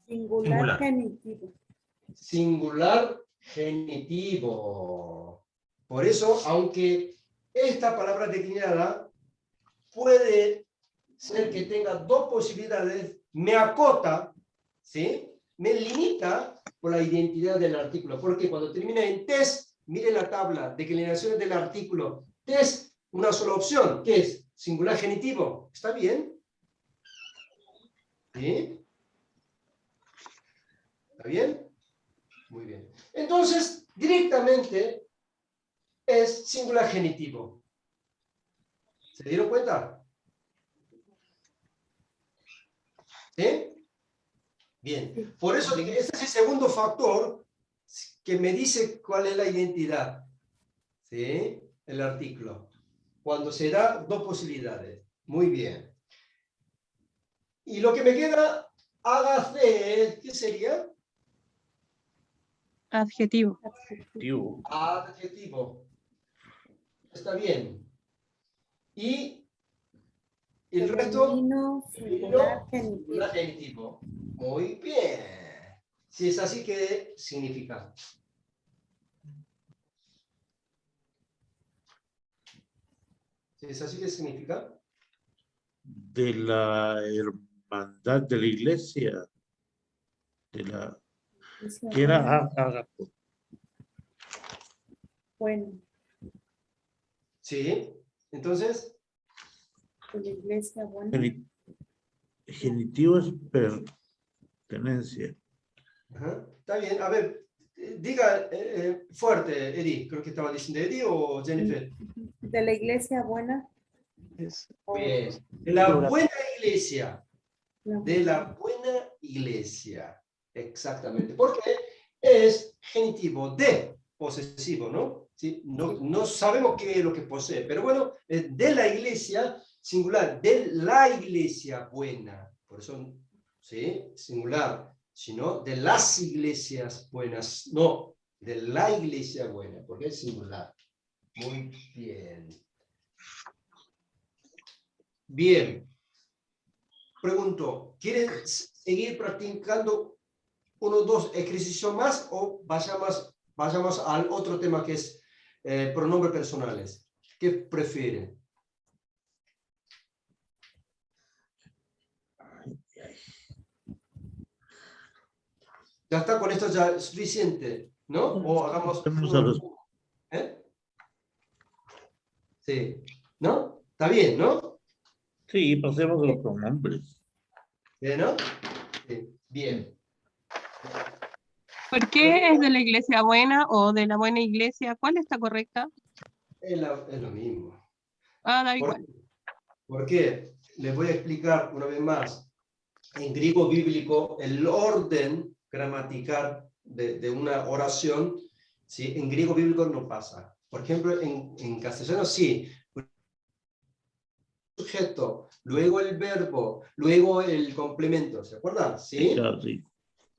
Singular. Genitivo. Singular, genitivo. Por eso, aunque esta palabra declinada puede ser que tenga dos posibilidades, me acota, ¿sí? Me limita por la identidad del artículo. Porque cuando termina en test, mire la tabla, declinaciones del artículo. Test, una sola opción, que es singular genitivo. ¿Está bien? ¿Sí? ¿Está bien? Muy bien. Entonces, directamente es singular genitivo. ¿Se dieron cuenta? ¿Sí? Bien. Por eso, este es el segundo factor que me dice cuál es la identidad. ¿Sí? El artículo. Cuando se da dos posibilidades. Muy bien. Y lo que me queda, hágase, ¿qué sería? Adjetivo. Tío. Adjetivo. Está bien. Y el resto, Femenino, singular, genitivo. singular, genitivo. Muy bien. Si es así, ¿qué significa? Si es así, ¿qué significa? De la hermandad de la iglesia. De la... que era Ágape. Bueno, Sí. Entonces, de la iglesia buena. Genitivo es pertenencia. ajá, está bien. A ver, diga fuerte, Eddie. Creo que estaba diciendo Eddie o Jennifer. De la iglesia buena. o- Bien. De la Plural. buena iglesia. no, De la buena iglesia. Exactamente. Porque es genitivo de posesivo, ¿no? ¿Sí? No sabemos qué es lo que posee, pero bueno, es de la iglesia, singular, de la iglesia buena. Por eso, ¿sí? Singular, sino de las iglesias buenas. No, de la iglesia buena, porque es singular. Muy bien. Bien. Pregunto, ¿quieren seguir practicando uno o dos ejercicios más o vayamos al otro tema que es pronombres personales? ¿Qué prefieren? Ya está, con esto ya es suficiente, ¿no? O hagamos Vamos a los... ¿eh? Sí, ¿no? Está bien, ¿no? Sí, pasemos a los pronombres. ¿Bien, no? Sí, bien. ¿Por qué es de la iglesia buena o de la buena iglesia? ¿Cuál está correcta? Es lo mismo. Ah, da ¿Por igual. qué? ¿Por qué? Les voy a explicar una vez más. En griego bíblico, el orden gramatical de una oración, ¿sí? En griego bíblico no pasa. Por ejemplo, en castellano sí. Sujeto, luego el verbo, luego el complemento. ¿Se acuerdan? ¿Sí? Claro, sí.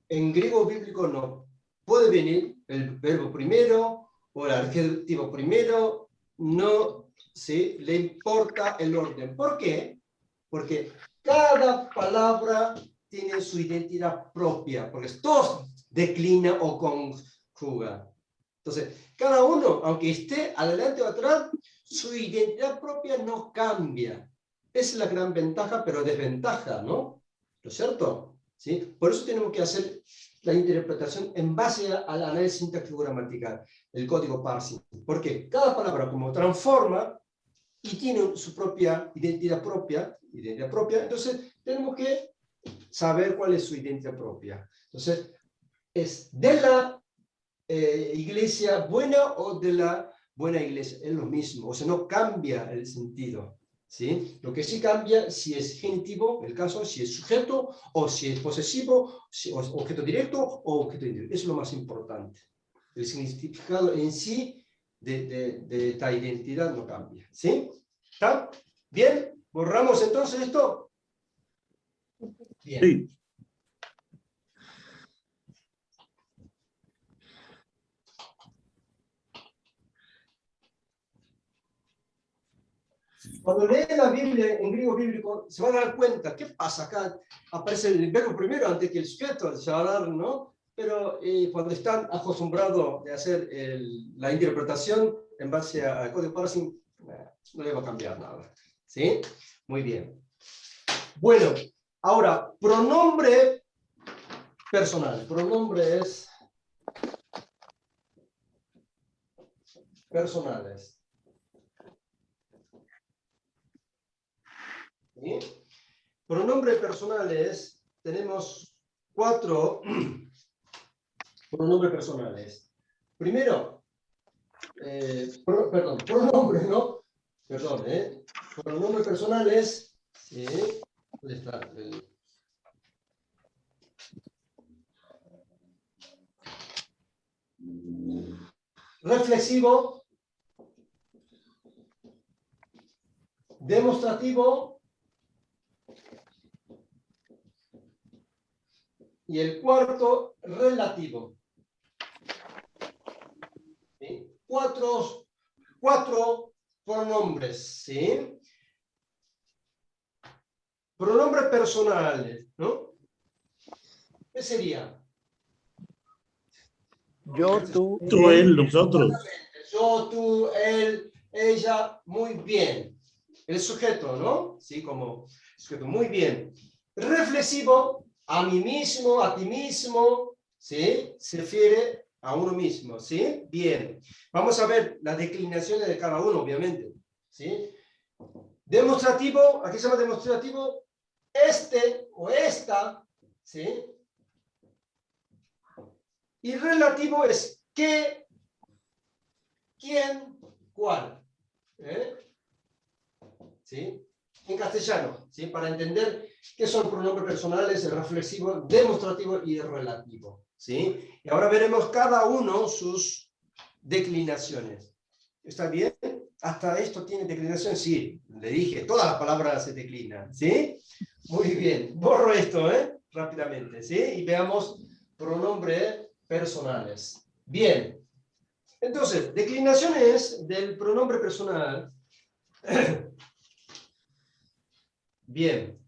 En griego bíblico no. Puede venir el verbo primero o el adjetivo primero. No, ¿sí? Le importa el orden. ¿Por qué? Porque cada palabra tiene su identidad propia, porque todos declina o conjuga. Entonces, cada uno, aunque esté adelante o atrás, su identidad propia no cambia. Esa es la gran ventaja, pero desventaja, ¿no? ¿No es cierto? ¿Sí? Por eso tenemos que hacer la interpretación en base al análisis sintáctico gramatical, el código parsing. Porque cada palabra como transforma y tiene su propia identidad propia, entonces tenemos que saber cuál es su identidad propia. Entonces, ¿es de la iglesia buena o de la buena iglesia? Es lo mismo, o sea, no cambia el sentido. ¿Sí? Lo que sí cambia si es genitivo, el caso, si es sujeto, o si es posesivo, si es objeto directo o objeto indirecto. Eso es lo más importante. El significado en sí de esta identidad no cambia. ¿Sí? ¿Está? ¿Bien? ¿Borramos entonces esto? Bien. Sí. Cuando leen la Biblia en griego bíblico, se van a dar cuenta, ¿qué pasa acá? Aparece el verbo primero antes que el sujeto, se va a dar, ¿no? Pero cuando están acostumbrados a hacer la interpretación en base al código parsing, no le va a cambiar nada. ¿Sí? Muy bien. Bueno, ahora, pronombre personal. Pronombres personales. ¿Sí? Pronombres personales, tenemos 4 pronombres personales. Primero, pronombre, ¿no? Perdón, pronombre personales, ¿sí? ¿Dónde está? Reflexivo, demostrativo, y el cuarto, relativo. ¿Sí? Cuatro pronombres, ¿sí? Pronombres personales, ¿no? ¿Qué sería? Yo, tú, Tú, él, nosotros. Yo, tú, él, ella, muy bien. El sujeto, ¿no? Sí, como sujeto, muy bien. Reflexivo, a mí mismo, a ti mismo, ¿sí? Se refiere a uno mismo, ¿sí? Bien. Vamos a ver las declinaciones de cada uno, obviamente, ¿sí? Demostrativo, aquí se llama demostrativo, este o esta, ¿sí? Y relativo es qué, quién, cuál. ¿Sí? En castellano, ¿sí? Para entender qué son pronombres personales, el reflexivo, demostrativo y el relativo. ¿Sí? Y ahora veremos cada uno sus declinaciones. ¿Está bien? ¿Hasta esto tiene declinación? Sí, le dije, todas las palabras se declinan. ¿Sí? Muy bien, borro esto, rápidamente. ¿Sí? Y veamos pronombres personales. Bien. Entonces, declinaciones del pronombre personal. Bien.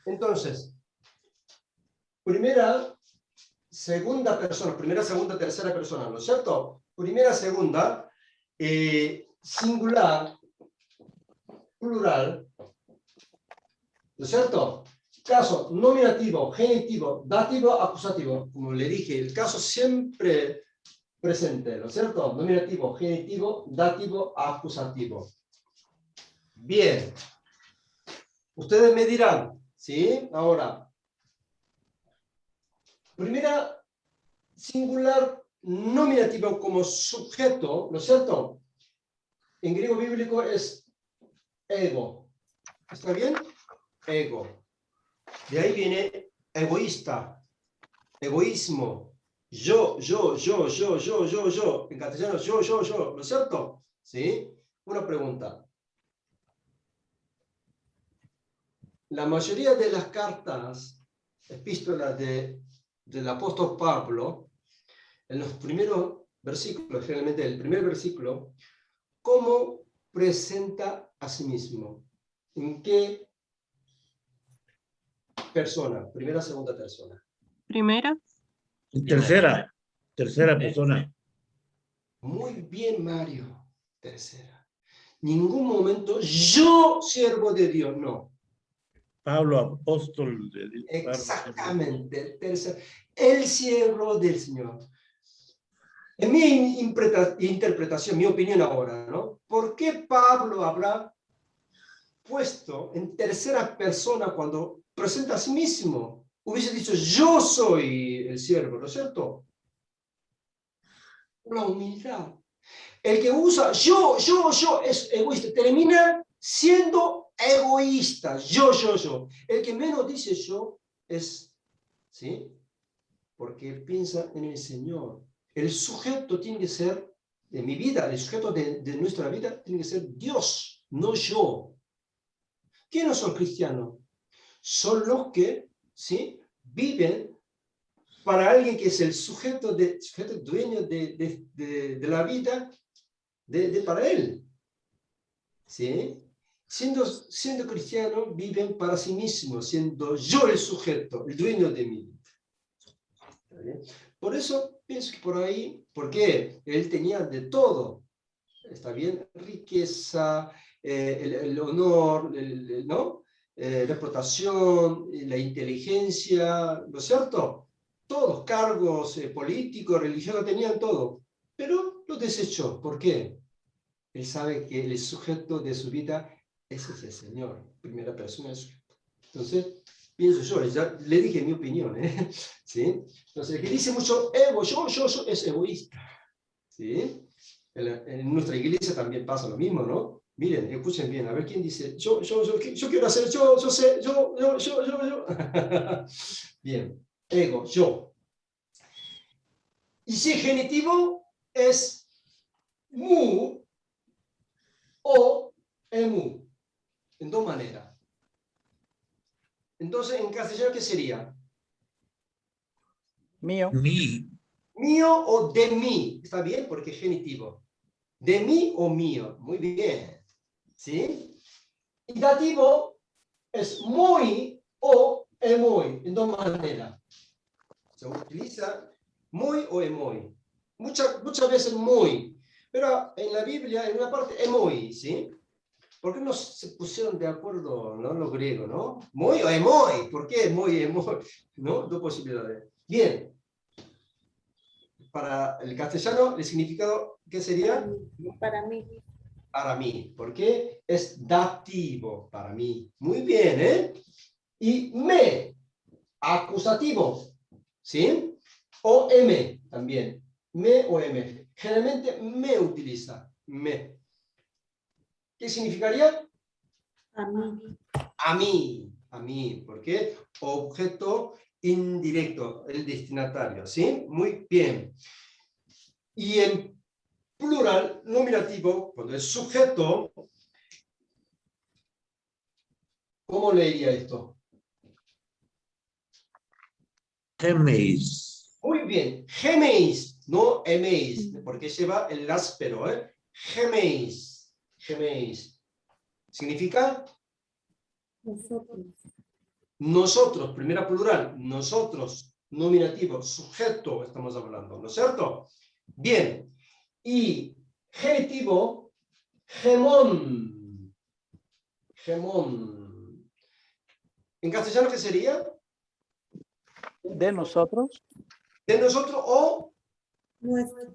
Entonces, primera, segunda persona, primera, segunda, tercera persona, ¿no es cierto? Primera, segunda, singular, plural, ¿no es cierto? Caso nominativo, genitivo, dativo, acusativo. Como le dije, el caso siempre presente, ¿no es cierto? Nominativo, genitivo, dativo, acusativo. Bien. Ustedes me dirán, ¿sí? Ahora, primera, singular nominativo como sujeto, ¿no es cierto? en griego bíblico es ego. ¿Está bien? Ego. De ahí viene egoísta, egoísmo. Yo. En castellano, yo. ¿No es cierto? ¿Sí? Una pregunta. La mayoría de las cartas, epístolas del apóstol Pablo, en los primeros versículos, generalmente el primer versículo, ¿cómo presenta a sí mismo? ¿En qué persona? Primera, segunda persona. Primera. Tercera persona. Muy bien, Mario. Tercera. Ningún momento, yo, siervo de Dios, no. Pablo, apóstol de Dios. Exactamente. Tercera. El siervo del Señor. En mi interpretación, mi opinión ahora, ¿no? ¿Por qué Pablo habrá puesto en tercera persona cuando presenta a sí mismo? Hubiese dicho, yo soy el siervo, ¿no es cierto? La humildad. El que usa yo es egoísta, termina siendo egoísta. Yo. El que menos dice yo es, ¿sí? Porque piensa en el Señor. El sujeto tiene que ser, de mi vida, el sujeto de nuestra vida tiene que ser Dios, no yo. ¿Quiénes son cristianos? Son los que, ¿sí?, viven para alguien que es el sujeto dueño de la vida para él. ¿Sí? Siendo cristiano, viven para sí mismos, siendo yo el sujeto, el dueño de mi vida. ¿Está bien? Por eso pienso que por ahí, porque él tenía de todo, ¿está bien? Riqueza, el honor, ¿no? Reputación, la inteligencia, ¿no es cierto? Todos cargos políticos, religiosos, tenían todo, pero lo desechó. ¿Por qué? Él sabe que el sujeto de su vida ese es el Señor, primera persona del sujeto. Entonces, pienso yo, ya le dije mi opinión, ¿eh? ¿Sí? Entonces, el que dice mucho ego, yo, es egoísta. ¿Sí? En nuestra iglesia también pasa lo mismo, ¿no? Miren, escuchen bien, a ver quién dice, yo quiero hacer, yo sé, yo. Bien, ego, yo. Y si es genitivo, es mu o emu, en dos maneras. Entonces, en castellano, ¿qué sería? Mío. Mío o de mí, ¿está bien? Porque es genitivo. De mí o mío, muy bien. ¿Sí? Y dativo es muy o emoy, en dos maneras. Se utiliza muy o emoy. Muchas veces muy, pero en la Biblia, en una parte, emoy, ¿sí? ¿Por qué no se pusieron de acuerdo, ¿no? Los griegos, ¿no? Muy o emoy. ¿Por qué muy, emoy? ¿No? Dos posibilidades. Bien. Para el castellano, el significado, ¿qué sería? Para mí. Para mí. ¿Por qué? Es dativo para mí. Muy bien, ¿eh? Y me, acusativo. ¿Sí? O M también. Me o M. Generalmente me utiliza. Me. ¿Qué significaría? A mí. A mí. A mí. ¿Por qué? Objeto indirecto, el destinatario. ¿Sí? Muy bien. Y en plural, nominativo, cuando es sujeto, ¿cómo leería esto? Geméis. Muy bien, geméis, no eméis, porque lleva el áspero, ¿eh? Geméis, geméis. ¿Significa? Nosotros. Nosotros, primera plural, nosotros, nominativo, sujeto, estamos hablando, ¿no es cierto? Bien, y genitivo, gemón, gemón. ¿En castellano qué sería? De nosotros. De nosotros o Nuestro.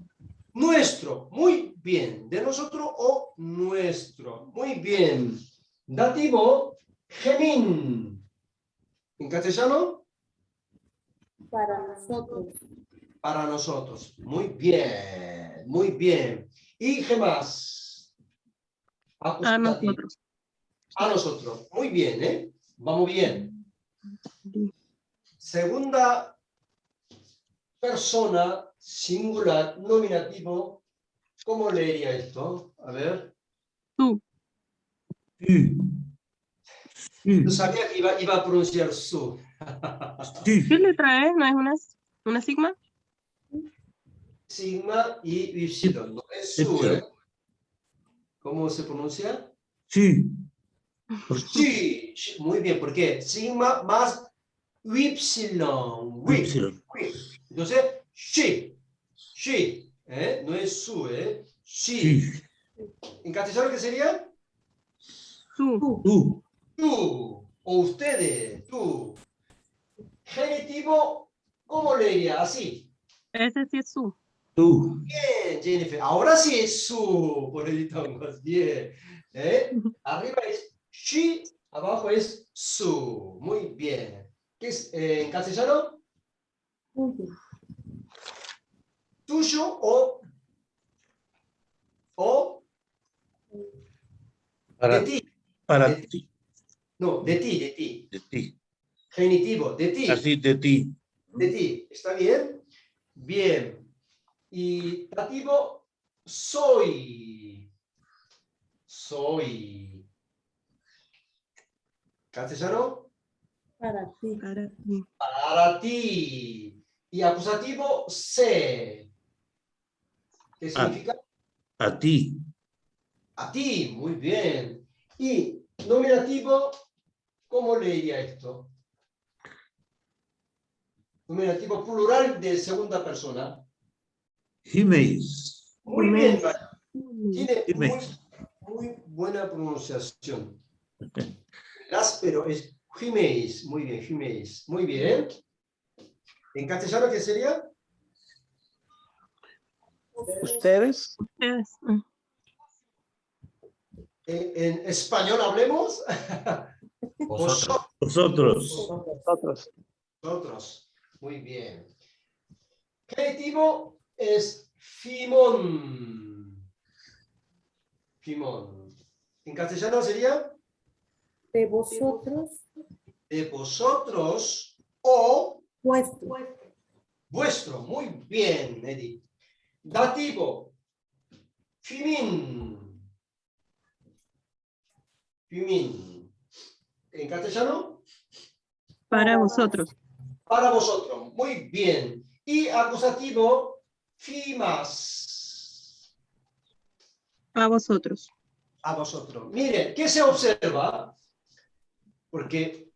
nuestro. Muy bien. De nosotros o nuestro. Muy bien. Dativo, gemín. ¿En castellano? Para nosotros. Para nosotros. Muy bien. Muy bien. ¿Y qué más? A nosotros. A nosotros. Muy bien, ¿eh? Vamos bien. Segunda persona singular nominativo. ¿Cómo leería esto? A ver. Tú. Sí. Sí. Yo sabía que iba a pronunciar su. Sí. ¿Qué letra es? ¿No es una sigma? Sigma y Y. No es su, ¿eh? ¿Cómo se pronuncia? Sí. Sí, muy bien, ¿por qué? Sigma más Y. Entonces, sí, ¿eh? No es su, ¿eh? Sí. Sí. ¿En castellano qué sería? Tú. Tú. Tú, o ustedes, tú. Genitivo, ¿cómo leería? Así. Ese sí es su. Tú. Bien, Jennifer. Ahora sí es su, por el tongos. Bien. ¿Eh? Arriba es she, abajo es su. Muy bien. ¿Qué es en castellano? Tuyo o Para, de ti. para De ti. ti. No, de ti, de ti. De ti. Genitivo, de ti. Así de ti. De ti. ¿Está bien? Bien. Y dativo, soy. Soy. ¿Castellano? Para ti. Para ti. Para ti. Y acusativo, sé. ¿Qué significa? A ti. A ti. Muy bien. Y nominativo, ¿cómo leería esto? Nominativo plural de segunda persona. Jiménez. Muy bien, Jiménez. María. Tiene Jiménez. muy buena pronunciación. El áspero es Jiménez. Muy bien, Jiménez. Muy bien. ¿En castellano qué sería? ¿Ustedes? Ustedes. En español hablemos. Vosotros. Vosotros. Nosotros. Vosotros. Muy bien. Genitivo es Fimón. Fimón. En castellano sería De vosotros. de vosotros o Vuestro. vuestro. Muy bien, Edith. Dativo. Fimín. Fimín. En castellano, Para vosotros. para vosotros. Muy bien. Y acusativo, fimas. A vosotros. A vosotros. Miren, ¿qué se observa? Porque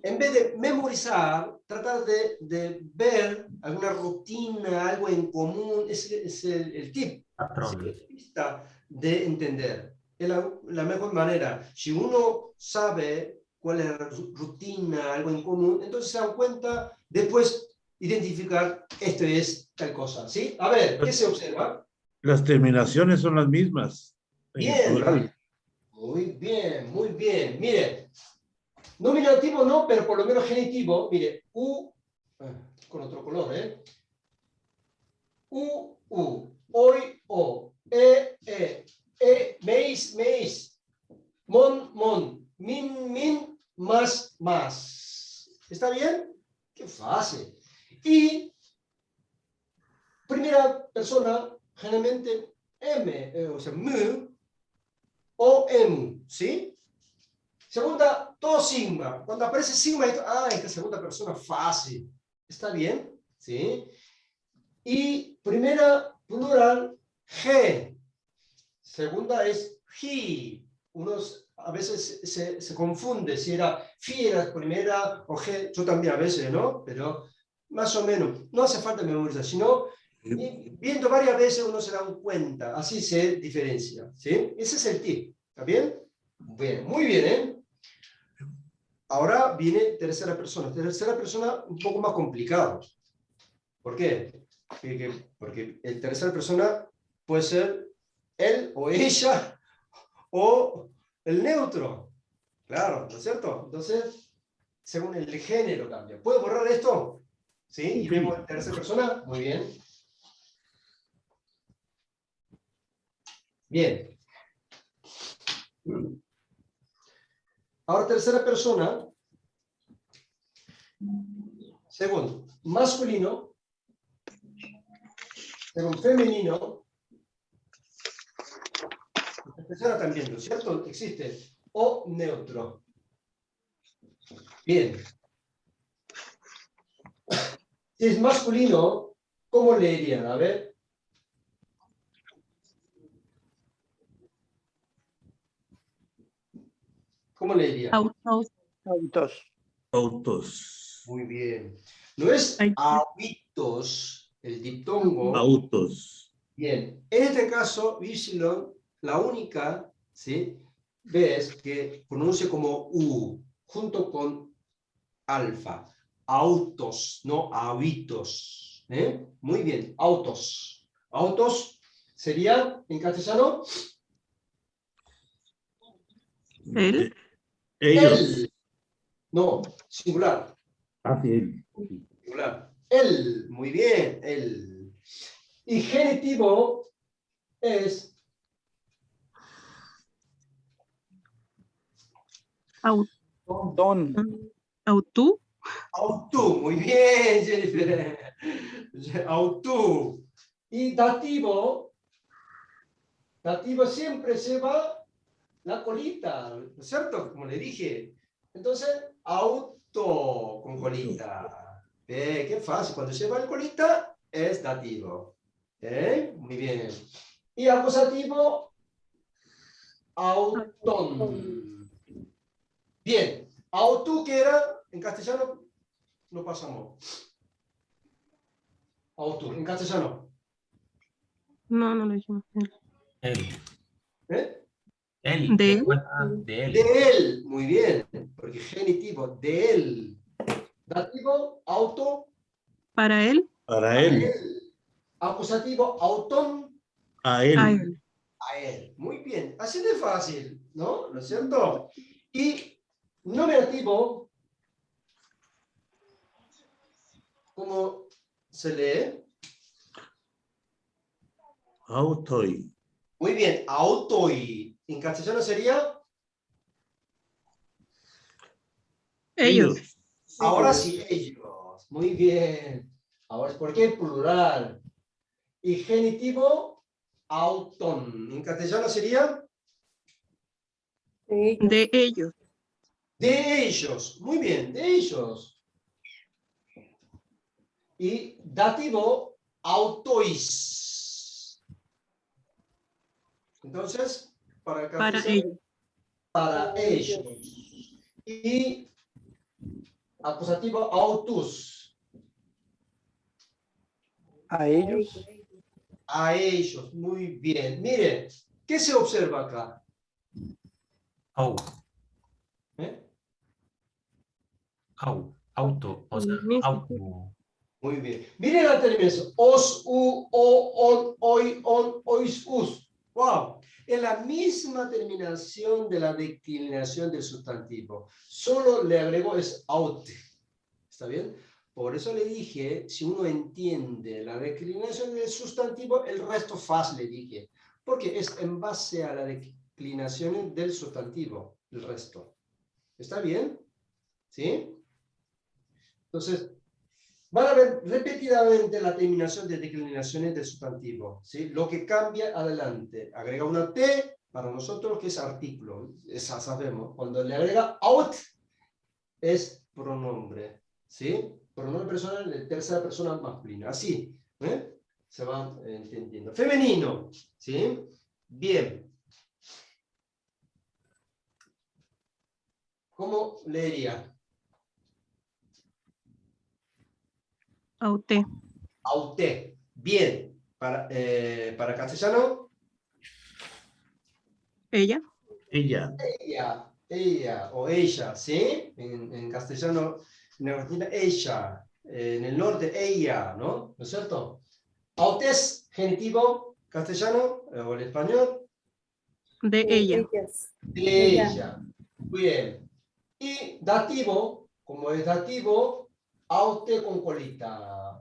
en vez de memorizar, tratar de ver alguna rutina, algo en común, es el tip, Patrón. es la pista de entender. Es la mejor manera. Si uno sabe cuál es la rutina, algo en común, entonces se dan cuenta, después identificar esto es tal cosa. ¿Sí? A ver, ¿qué se observa? Las terminaciones son las mismas. En el Bien, plural. muy bien, muy bien. Mire, nominativo no, pero por lo menos genitivo, mire, con otro color, ¿eh? Hoy, o, meis, mon, min, más. ¿Está bien? Qué fácil. Y primera persona, generalmente o sea, mu o emu, ¿sí? Segunda, todo sigma. Cuando aparece sigma, esta segunda persona fácil. ¿Está bien? ¿Sí? Y primera, plural, he. Segunda es he. Unos a veces se confunde si era fiera primera o he. Yo también a veces, ¿no? Pero más o menos. No hace falta memorizar, sino viendo varias veces uno se da cuenta. Así se diferencia. ¿Sí? Ese es el tip. ¿Está bien? Bien, muy bien, ¿eh? Ahora viene tercera persona. Tercera persona un poco más complicado. ¿Por qué? Porque el tercera persona puede ser él o ella o el neutro. Claro, ¿no es cierto? Entonces, según el género cambia. ¿Puedo borrar esto? ¿Sí? Y vemos en tercera persona. Muy bien. Bien. Ahora, tercera persona. Segundo, masculino. Segundo, femenino. Esta persona también, ¿no es cierto? Existe. O neutro. Bien. Si es masculino, ¿cómo leerían? A ver. ¿Cómo leerían? Autos. Autos. Autos. Muy bien. No es Ay. autos, el diptongo. Autos. Bien. En este caso, Y, la única, ¿sí? Ves que pronuncia como U, junto con alfa. Autos, no hábitos. Muy bien, autos. Autos sería, en castellano, Él. Ellos. él. No, singular. Así. Singular. Él, muy bien, él. Y genitivo es Don. Autú. auto, muy bien, Jennifer. Auto. Y dativo siempre lleva la colita, ¿no es cierto? Como le dije. Entonces, auto con colita. Qué fácil. Cuando lleva el colita, es dativo. Muy bien. Y acusativo, autón. Bien. Auto, que era, en castellano, no pasamos. Auto, en castellano. No, no lo dijimos. Él. ¿Eh? Él. De ¿Qué él. cuenta de él? De él, muy bien, porque genitivo, de él. Dativo, auto, Para él. Para a él. él. Acusativo, autón, A A él. él. a él. Muy bien, así de fácil, ¿no? ¿No es cierto? Y nominativo, ¿cómo se lee? Autoi. Muy bien, autoi. En castellano sería, Ellos. ahora sí, ellos. Muy bien. Ahora, ¿por qué plural? Y genitivo, autón. En castellano sería de ellos. De ellos. de ellos. Muy bien, de ellos. Y dativo, autois. Entonces, para el Para castellano, ellos. para ellos. Y acusativo, autus. A ellos. A ellos. Muy bien. Miren, ¿qué se observa acá? Au. ¿Eh? Auto. O sea, auto. Muy bien. Miren la terminación. Os, u, o, on, oi, on, ois, us. Wow. Es la misma terminación de la declinación del sustantivo. Solo le agregó es aute. ¿Está bien? Por eso le dije, si uno entiende la declinación del sustantivo, el resto fácil, le dije. Porque es en base a la declinación del sustantivo, el resto. ¿Está bien? ¿Sí? Entonces, van a ver repetidamente la terminación de declinaciones del sustantivo, ¿sí? Lo que cambia adelante. Agrega una T para nosotros que es artículo. Esa sabemos. Cuando le agrega out, es pronombre, ¿sí? Pronombre personal de tercera persona masculina. Así, se va entendiendo. Femenino, ¿sí? Bien. ¿Cómo leería? Auté. Auté. Bien. Para castellano, Ella. Ella. ella o ella, ¿sí? En castellano, en Argentina, ella. En el norte, ella, ¿no? ¿No es cierto? Autés, genitivo, castellano o en español, De De ella. ellas. de ella. Bien. Y dativo, como es dativo, aute con colita.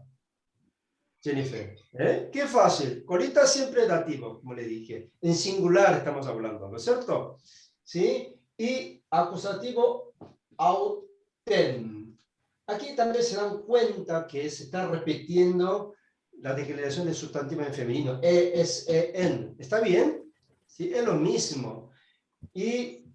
Jennifer, ¿eh? Qué fácil. Colita siempre es dativo, como le dije. En singular estamos hablando, ¿no es cierto? ¿sí? Y acusativo auten. Aquí también se dan cuenta que se está repitiendo la declinación del sustantivo en femenino, en. ¿Está bien? ¿Sí? Es lo mismo. Y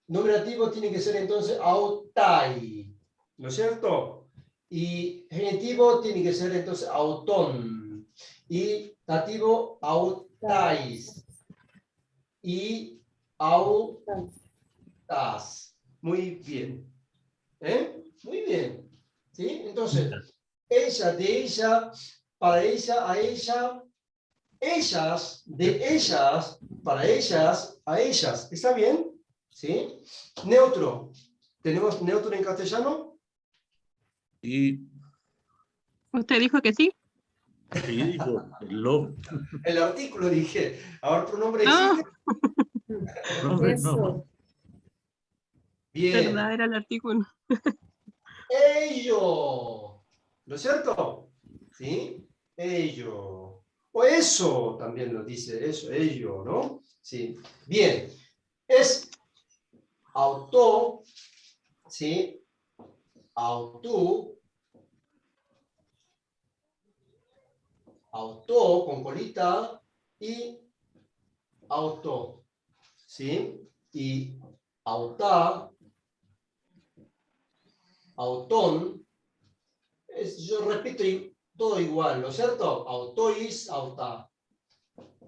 nominativo tiene que ser entonces autai, ¿no es cierto? Y genitivo tiene que ser entonces auton. Y dativo autais. Y autas. Muy bien. Muy bien. ¿Sí? Entonces, ella, de ella, para ella, a ella, ellas, de ellas, para ellas, a ellas. ¿Está bien? ¿Sí? Neutro. ¿Tenemos neutro en castellano? Y ¿Usted dijo que sí? sí, dijo, lo. El artículo dije. Ahora pronombre No, existe. Nombre, no. Eso. Bien. verdad, era el artículo. Ello. ¿No es cierto? ¿Sí? Ello. O eso también lo dice, eso, ello, ¿no? Sí. Bien. Es auto, ¿sí? Auto con colita y auto, ¿sí? Y auta, autón, yo repito todo igual, ¿no es cierto? Autois, auta.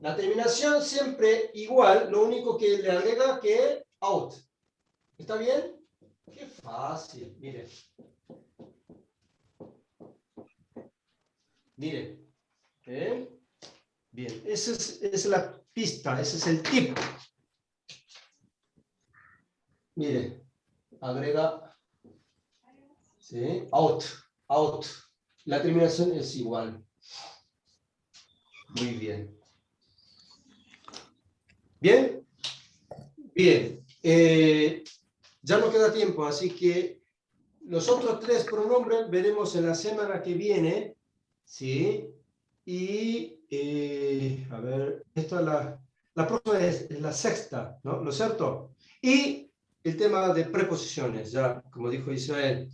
La terminación siempre igual, lo único que le agrega que out. ¿Está bien? Qué fácil, miren. Miren. Bien, esa es la pista, ese es el tip. Mire, agrega, ¿sí? Out. La terminación es igual. Muy bien. ¿Bien? Bien. Ya no queda tiempo, así que los otros 3 pronombres veremos en la semana que viene, ¿sí? Y, a ver, esta es la próxima es la sexta, ¿no? ¿No es cierto? Y el tema de preposiciones, ya, como dijo Israel,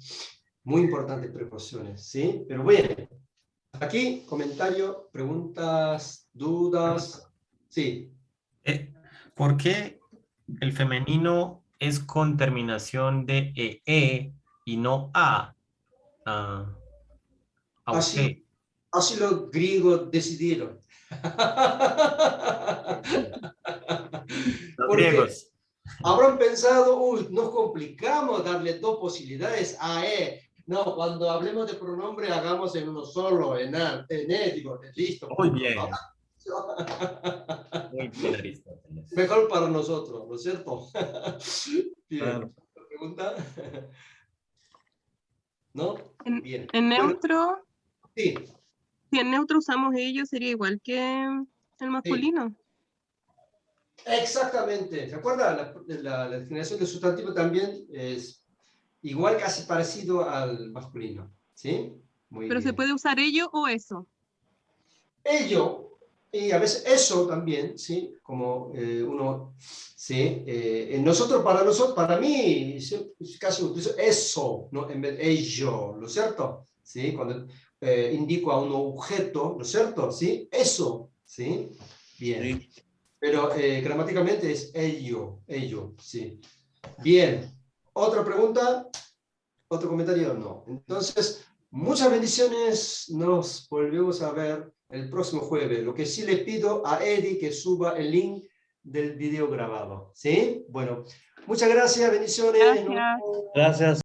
muy importantes preposiciones, ¿sí? Pero bueno, aquí, comentario, preguntas, dudas, sí. ¿Por qué el femenino es con terminación de y no a? Usted. Así los griegos decidieron. Los Porque griegos. habrán pensado, uy, nos complicamos darle 2 posibilidades a No, cuando hablemos de pronombre, hagamos en uno solo, en digo, listo. Muy Punto. bien. Muy bien, Aristóteles. Mejor para nosotros, ¿no es cierto? Bien. Claro. ¿Pregunta? ¿No? Bien. En Bueno, neutro, sí, si en neutro usamos ellos, sería igual que el masculino. exactamente. ¿Se acuerda? La definición del sustantivo también es igual, casi parecido al masculino. ¿Sí? Muy Pero se bien. puede usar ello o eso. Ello, y a veces eso también, ¿sí? Como uno, ¿sí? Nosotros, para mí, casi utilizo eso, ¿no? En vez de ello, ¿no es cierto? ¿Sí? Cuando indico a un objeto, ¿no es cierto? ¿Sí? Eso, ¿sí? Bien. Sí. Pero gramáticamente es ello, ¿sí? Bien. ¿Otra pregunta? ¿Otro comentario? No. Entonces, muchas bendiciones. Nos volvemos a ver el próximo jueves. Lo que sí le pido a Eddie que suba el link del video grabado. ¿Sí? Bueno, muchas gracias, bendiciones. Gracias. Gracias.